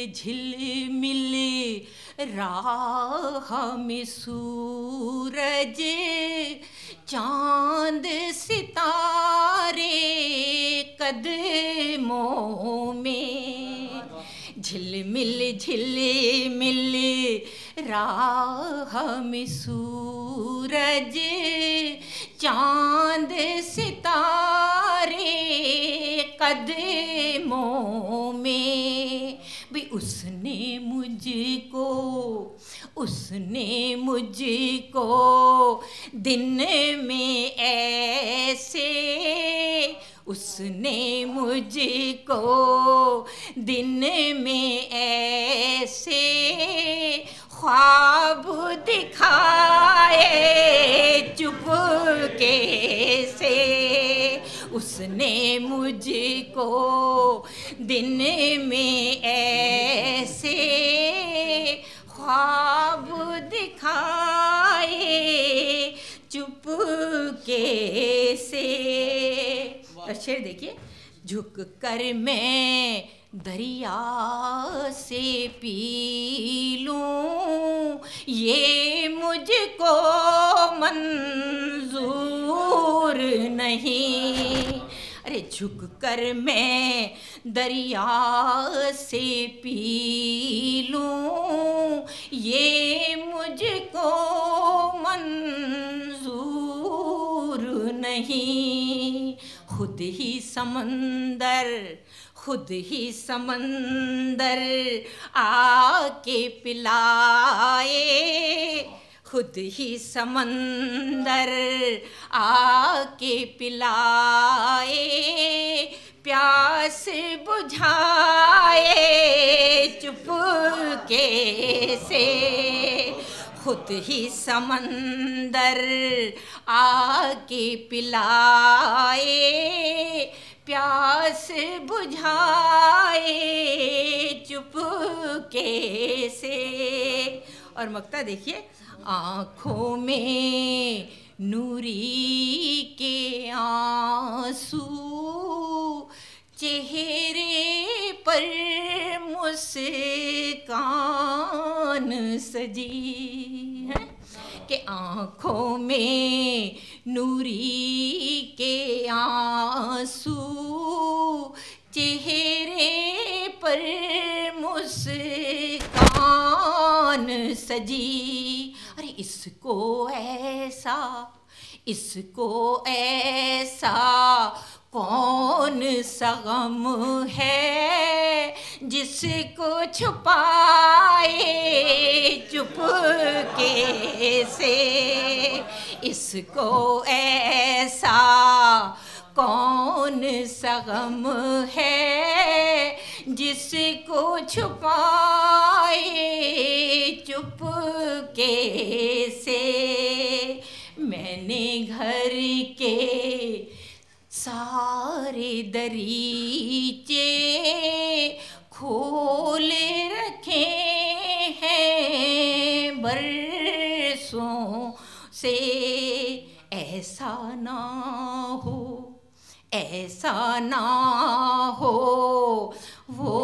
राह में सूरज चांद सितारे कदमों में, झिलमिल राह में सूरज चांद सितारे कदमों में। भी उसने मुझको दिन में ऐसे उसने मुझको दिन में ऐसे ख्वाब दिखाए चुपके से, उसने मुझको दिन में ऐसे ख्वाब दिखाए चुपके से। और शेर देखिए, झुक कर मैं दरिया से पी लूं ये मुझको मंजूर नहीं। अरे झुक कर मैं दरिया से पी लूं ये मुझको मंजूर नहीं। खुद ही समंदर आके पिलाए, खुद ही समंदर आके पिलाए प्यास बुझाए चुपके से। खुद ही समंदर आके पिलाए प्यास बुझाए चुपके से। और मक्ता देखिए, आँखों में नूरी के आंसू चेहरे पर मुस्कान सजी है कि आँखों में नूरी के आंसू चेहरे पर मुस्कान सजी। अरे इसको ऐसा कौन सा गम है जिसको छुपाए चुपके से। इसको ऐसा कौन सा गम है जिसको छुपाए चुपके से। मैंने घर के सारे दरीचे खोल रखे हैं बरसों से। ऐसा ना हो वो